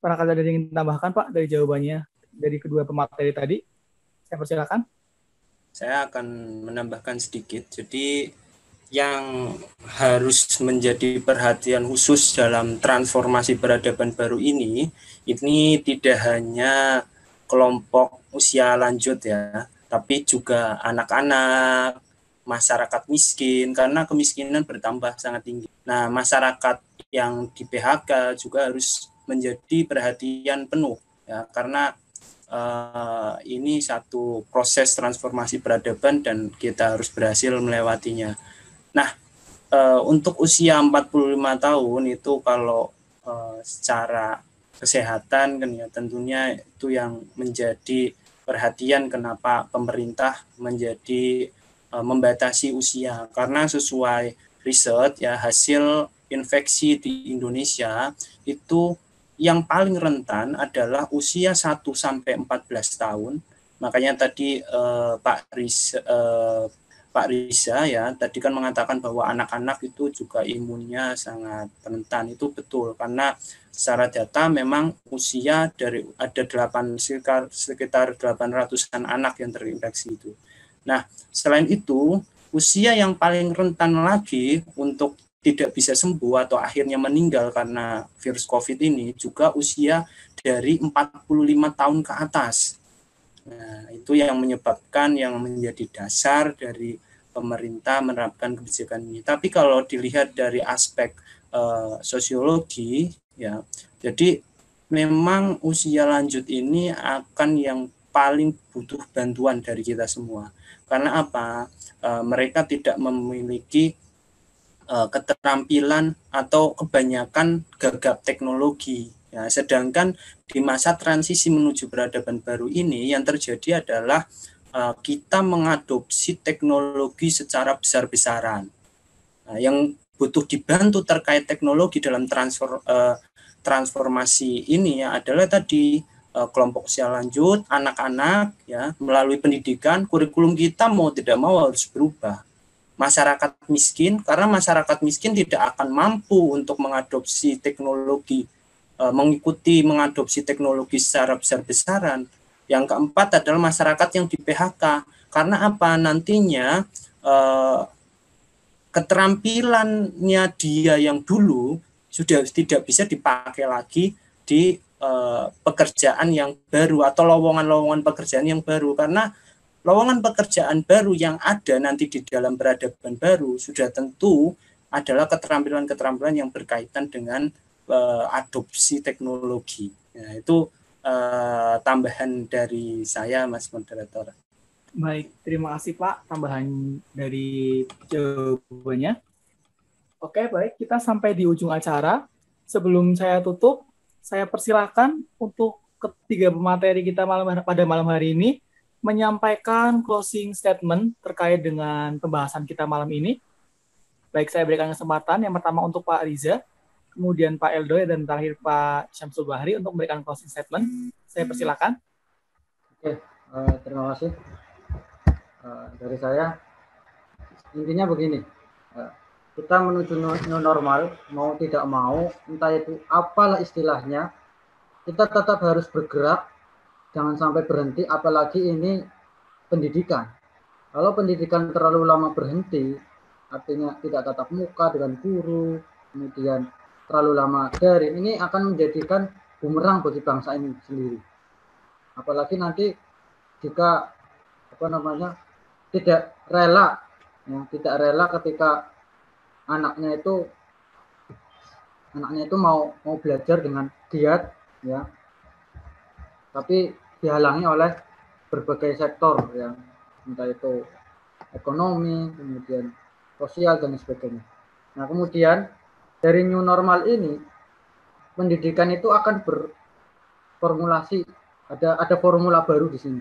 Barangkali ada yang ingin tambahkan, Pak, dari jawabannya dari kedua pemateri tadi. Saya persilakan. Saya akan menambahkan sedikit. Jadi yang harus menjadi perhatian khusus dalam transformasi peradaban baru ini tidak hanya kelompok usia lanjut ya, tapi juga anak-anak, masyarakat miskin, karena kemiskinan bertambah sangat tinggi. Nah, masyarakat yang di PHK juga harus menjadi perhatian penuh ya, karena ini satu proses transformasi peradaban dan kita harus berhasil melewatinya. Nah, untuk usia 45 tahun itu kalau secara kesehatan kan ya tentunya itu yang menjadi perhatian kenapa pemerintah menjadi membatasi usia, karena sesuai riset ya, hasil infeksi di Indonesia itu yang paling rentan adalah usia 1 sampai 14 tahun. Makanya tadi Pak Riza ya tadi kan mengatakan bahwa anak-anak itu juga imunnya sangat rentan. Itu betul, karena secara data memang usia dari ada sekitar 800-an anak yang terinfeksi itu. Nah, selain itu usia yang paling rentan lagi untuk tidak bisa sembuh atau akhirnya meninggal karena virus COVID ini juga usia dari 45 tahun ke atas. Nah, itu yang menyebabkan, yang menjadi dasar dari pemerintah menerapkan kebijakan ini. Tapi kalau dilihat dari aspek sosiologi, ya, jadi memang usia lanjut ini akan yang paling butuh bantuan dari kita semua. Karena apa? Mereka tidak memiliki keterampilan atau kebanyakan gagap teknologi. Ya, sedangkan di masa transisi menuju peradaban baru ini yang terjadi adalah kita mengadopsi teknologi secara besar-besaran. Nah, yang butuh dibantu terkait teknologi dalam transformasi ini ya adalah tadi kelompok usia lanjut, anak-anak ya, melalui pendidikan, kurikulum kita mau tidak mau harus berubah. Masyarakat miskin, karena masyarakat miskin tidak akan mampu untuk mengadopsi teknologi, mengadopsi teknologi secara besar-besaran. Yang keempat adalah masyarakat yang di PHK, karena apa? Nantinya keterampilannya dia yang dulu sudah tidak bisa dipakai lagi di pekerjaan yang baru atau lowongan-lowongan pekerjaan yang baru, karena lowongan pekerjaan baru yang ada nanti di dalam peradaban baru sudah tentu adalah keterampilan-keterampilan yang berkaitan dengan adopsi teknologi. Nah, itu tambahan dari saya, Mas Moderator. Baik, terima kasih Pak tambahan dari jawabannya. Oke, baik, kita sampai di ujung acara. Sebelum saya tutup, saya persilakan untuk ketiga pemateri kita pada malam hari ini menyampaikan closing statement terkait dengan pembahasan kita malam ini. Baik, saya berikan kesempatan yang pertama untuk Pak Riza, kemudian Pak Eldoy, dan terakhir Pak Syamsul Bahri untuk memberikan closing statement. Saya persilakan. Oke, terima kasih. Dari saya, intinya begini, kita menuju new normal, mau tidak mau, entah itu apalah istilahnya, kita tetap harus bergerak, jangan sampai berhenti, apalagi ini pendidikan. Kalau pendidikan terlalu lama berhenti, artinya tidak tatap muka dengan guru, kemudian terlalu lama daring, ini akan menjadikan bumerang bagi bangsa ini sendiri. Apalagi nanti jika tidak rela ketika anaknya itu mau belajar dengan giat ya, tapi dihalangi oleh berbagai sektor yang entah itu ekonomi, kemudian sosial dan sebagainya. Nah, kemudian dari new normal ini pendidikan itu akan berformulasi, ada formula baru di sini.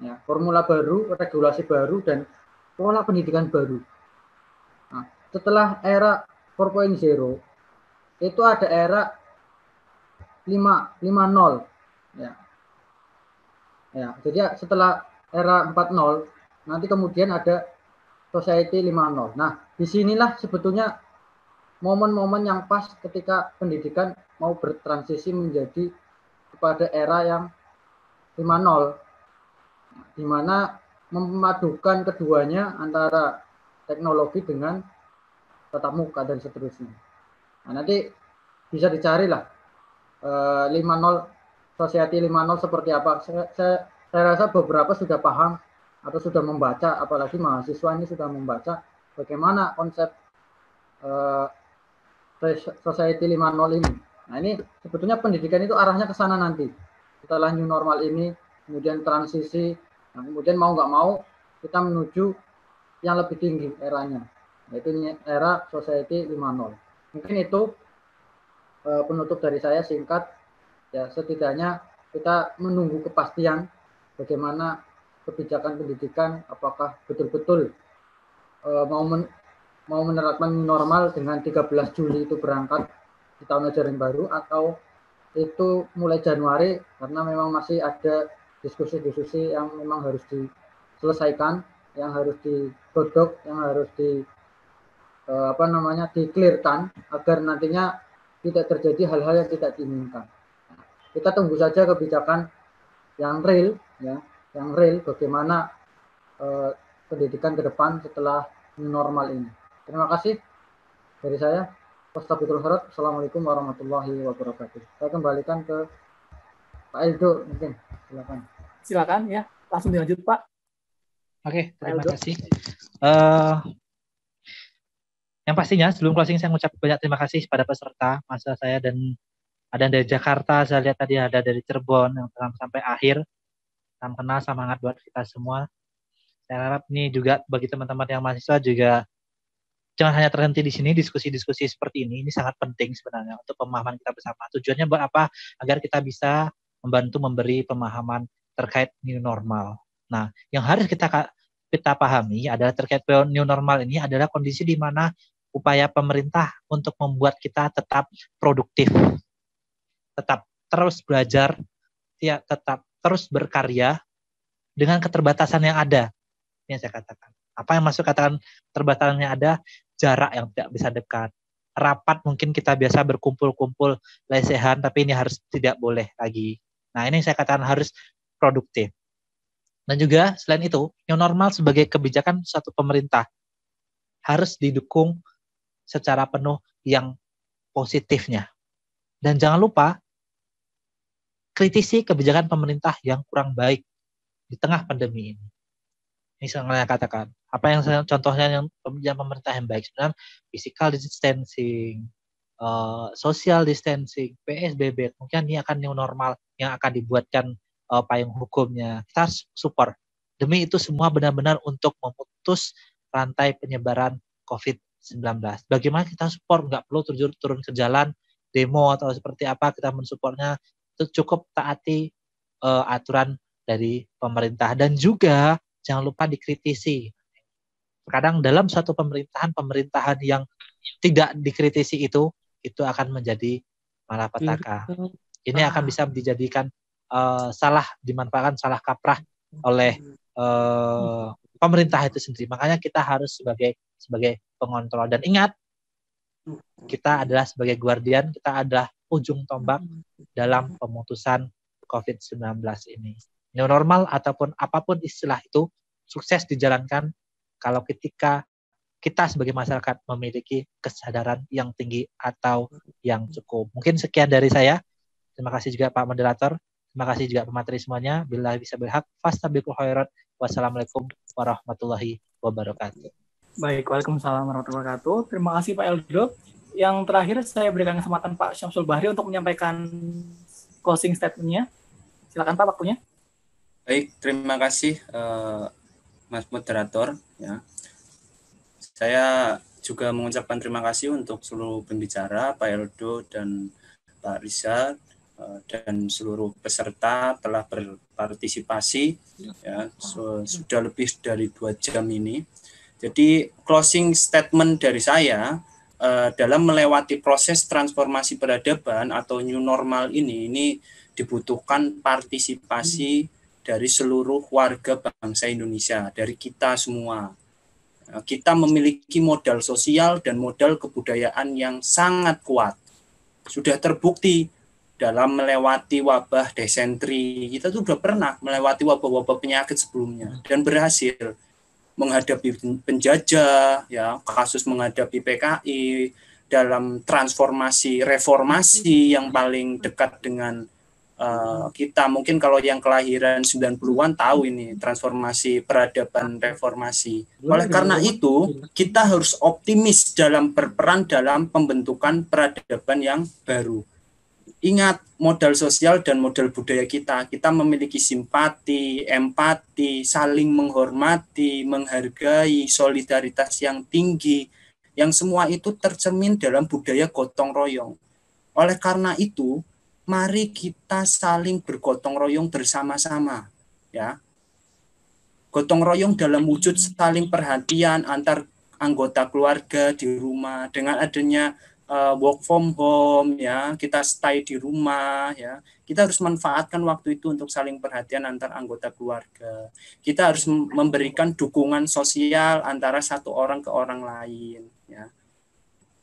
Ya, formula baru, regulasi baru, dan pola pendidikan baru. Nah, setelah era 4.0 itu ada era 5.0 ya. Ya, jadi setelah era 4.0 nanti kemudian ada society 5.0. Nah, disinilah sebetulnya momen-momen yang pas ketika pendidikan mau bertransisi menjadi kepada era yang 5.0, di mana memadukan keduanya antara teknologi dengan tatap muka dan seterusnya. Nah, nanti bisa dicari lah 5.0 Society 5.0 seperti apa. Saya rasa beberapa sudah paham atau sudah membaca, apalagi mahasiswa ini sudah membaca bagaimana konsep Society 5.0 ini. Nah, ini sebetulnya pendidikan itu arahnya ke sana nanti. Setelah new normal ini, kemudian transisi, nah, kemudian mau nggak mau kita menuju yang lebih tinggi eranya, yaitu era Society 5.0. Mungkin itu penutup dari saya singkat. Ya, setidaknya kita menunggu kepastian bagaimana kebijakan pendidikan, apakah betul-betul mau menerapkan normal dengan 13 Juli itu berangkat di tahun ajaran baru, atau itu mulai Januari, karena memang masih ada diskusi-diskusi yang memang harus diselesaikan, yang harus digodok, yang harus di-clearkan agar nantinya tidak terjadi hal-hal yang tidak diinginkan. Kita tunggu saja kebijakan yang real, ya, yang real bagaimana pendidikan ke depan setelah normal ini. Terima kasih dari saya. Assalamualaikum warahmatullahi wabarakatuh. Saya kembalikan ke Pak Eldo, mungkin silakan. Silakan ya, langsung dilanjut Pak. Oke, terima kasih. Yang pastinya sebelum closing saya mengucapkan banyak terima kasih kepada peserta masa saya, dan ada dari Jakarta, saya lihat tadi ada dari Cirebon yang sampai akhir. Salam kenal, semangat buat kita semua. Saya harap ini juga bagi teman-teman yang mahasiswa juga jangan hanya terhenti di sini. Diskusi-diskusi seperti ini sangat penting sebenarnya untuk pemahaman kita bersama. Tujuannya buat apa? Agar kita bisa membantu memberi pemahaman terkait new normal. Nah, yang harus kita pahami adalah terkait new normal ini adalah kondisi di mana upaya pemerintah untuk membuat kita tetap produktif, tetap terus belajar, ya, tetap terus berkarya dengan keterbatasan yang ada. Ini yang saya katakan. Apa yang masuk katakan keterbatasannya ada? Jarak yang tidak bisa dekat. Rapat mungkin kita biasa berkumpul-kumpul lesehan, tapi ini harus tidak boleh lagi. Nah, ini saya katakan harus produktif. Dan juga selain itu, new normal sebagai kebijakan suatu pemerintah harus didukung secara penuh yang positifnya. Dan jangan lupa kritisi kebijakan pemerintah yang kurang baik di tengah pandemi ini. Ini saya katakan. Apa yang contohnya yang kebijakan pemerintah yang baik? Sebenarnya physical distancing, social distancing, PSBB, mungkin ini akan new normal yang akan dibuatkan payung hukumnya. Kita harus support. Demi itu semua benar-benar untuk memutus rantai penyebaran COVID-19. Bagaimana kita support? Nggak perlu turun ke jalan, demo atau seperti apa, kita mensupportnya. Itu cukup taati aturan dari pemerintah. Dan juga jangan lupa dikritisi. Kadang dalam suatu pemerintahan yang tidak dikritisi itu akan menjadi malapetaka. Ini akan bisa dijadikan dimanfaatkan salah kaprah oleh pemerintah itu sendiri. Makanya kita harus sebagai pengontrol. Dan ingat, kita adalah sebagai guardian, kita adalah ujung tombak dalam pemutusan COVID-19 ini. New normal ataupun apapun istilah itu sukses dijalankan kalau ketika kita sebagai masyarakat memiliki kesadaran yang tinggi atau yang cukup. Mungkin sekian dari saya. Terima kasih juga Pak Moderator. Terima kasih juga pemateri semuanya. Billahi bisa bilhaq. Fastabiqul khairat. Wassalamualaikum warahmatullahi wabarakatuh. Baik, waalaikumsalam warahmatullahi wabarakatuh. Terima kasih Pak Eldo. Yang terakhir saya berikan kesempatan Pak Syamsul Bahri untuk menyampaikan closing statement-nya. Silakan Pak, waktunya. Baik, terima kasih Mas Moderator. Ya. Saya juga mengucapkan terima kasih untuk seluruh pembicara, Pak Eldo dan Pak Rizal, dan seluruh peserta telah berpartisipasi. Ya, sudah lebih dari 2 jam ini. Jadi closing statement dari saya, dalam melewati proses transformasi peradaban atau new normal ini dibutuhkan partisipasi dari seluruh warga bangsa Indonesia, dari kita semua. Kita memiliki modal sosial dan modal kebudayaan yang sangat kuat. Sudah terbukti dalam melewati wabah desentri, kita sudah pernah melewati wabah-wabah penyakit sebelumnya dan berhasil. menghadapi penjajah, ya, kasus menghadapi PKI, dalam transformasi reformasi yang paling dekat dengan kita. Mungkin kalau yang kelahiran 90-an tahu ini transformasi peradaban reformasi. Oleh karena itu, kita harus optimis dalam berperan dalam pembentukan peradaban yang baru. Ingat modal sosial dan modal budaya kita. Kita memiliki simpati, empati, saling menghormati, menghargai, solidaritas yang tinggi, yang semua itu tercermin dalam budaya gotong royong. Oleh karena itu, mari kita saling bergotong royong bersama-sama, ya. Gotong royong dalam wujud saling perhatian antar anggota keluarga di rumah, dengan adanya work from home, ya, kita stay di rumah, ya, kita harus manfaatkan waktu itu untuk saling perhatian antar anggota keluarga. Kita harus memberikan dukungan sosial antara satu orang ke orang lain, ya.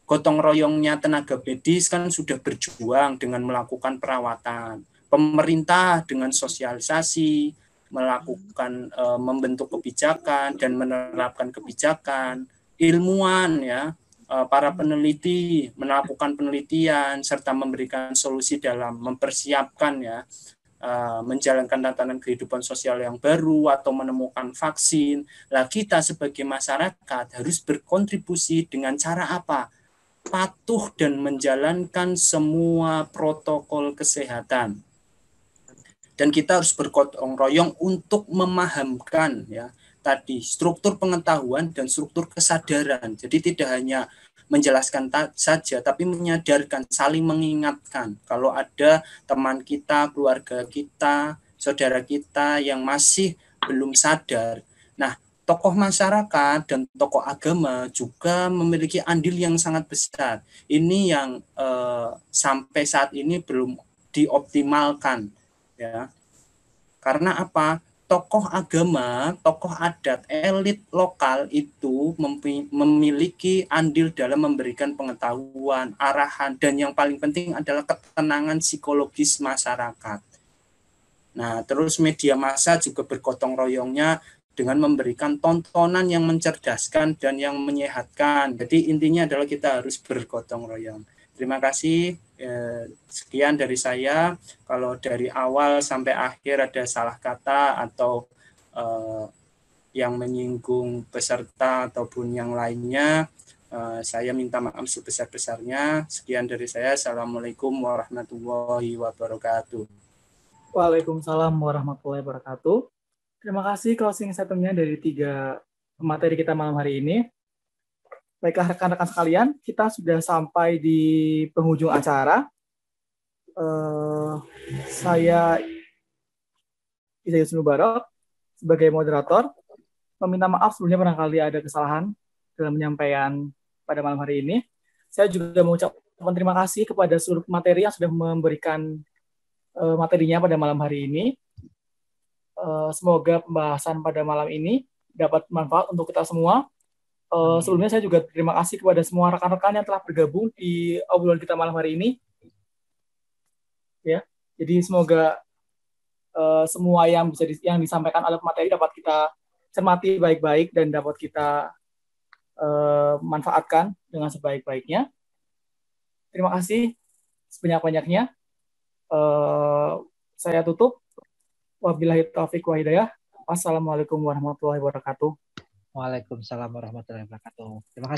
Gotong royongnya tenaga medis kan sudah berjuang dengan melakukan perawatan, pemerintah dengan sosialisasi, melakukan membentuk kebijakan dan menerapkan kebijakan, ilmuwan, ya, para peneliti melakukan penelitian serta memberikan solusi dalam mempersiapkan, ya, menjalankan tatanan kehidupan sosial yang baru atau menemukan vaksin. Lah kita sebagai masyarakat harus berkontribusi dengan cara apa? Patuh dan menjalankan semua protokol kesehatan. Dan kita harus bergotong royong untuk memahamkan, ya, tadi struktur pengetahuan dan struktur kesadaran. Jadi tidak hanya menjelaskan saja, tapi menyadarkan, saling mengingatkan kalau ada teman kita, keluarga kita, saudara kita yang masih belum sadar. Nah, tokoh masyarakat dan tokoh agama juga memiliki andil yang sangat besar. Ini yang sampai saat ini belum dioptimalkan, ya. Karena apa? Tokoh agama, tokoh adat, elit lokal itu memiliki andil dalam memberikan pengetahuan, arahan, dan yang paling penting adalah ketenangan psikologis masyarakat. Nah, terus media massa juga bergotong royongnya dengan memberikan tontonan yang mencerdaskan dan yang menyehatkan. Jadi intinya adalah kita harus bergotong royong. Terima kasih. Sekian dari saya. Kalau dari awal sampai akhir ada salah kata atau yang menyinggung peserta ataupun yang lainnya, saya minta maaf sebesar-besarnya. Sekian dari saya. Assalamualaikum warahmatullahi wabarakatuh. Waalaikumsalam warahmatullahi wabarakatuh. Terima kasih closing statement-nya dari 3 materi kita malam hari ini. Baiklah rekan-rekan sekalian, kita sudah sampai di penghujung acara. Saya Izayus Mubarak sebagai moderator meminta maaf sebelumnya barangkali ada kesalahan dalam penyampaian pada malam hari ini. Saya juga mengucapkan terima kasih kepada seluruh materi yang sudah memberikan materinya pada malam hari ini. Semoga pembahasan pada malam ini dapat manfaat untuk kita semua. Sebelumnya saya juga terima kasih kepada semua rekan-rekan yang telah bergabung di obrolan kita malam hari ini. Ya, jadi semoga semua yang disampaikan oleh materi dapat kita cermati baik-baik dan dapat kita manfaatkan dengan sebaik-baiknya. Terima kasih sebanyak-banyaknya. Saya tutup. Wabillahi taufiq wa hidayah. Wassalamualaikum warahmatullahi wabarakatuh. Waalaikumsalam warahmatullahi wabarakatuh. Terima kasih.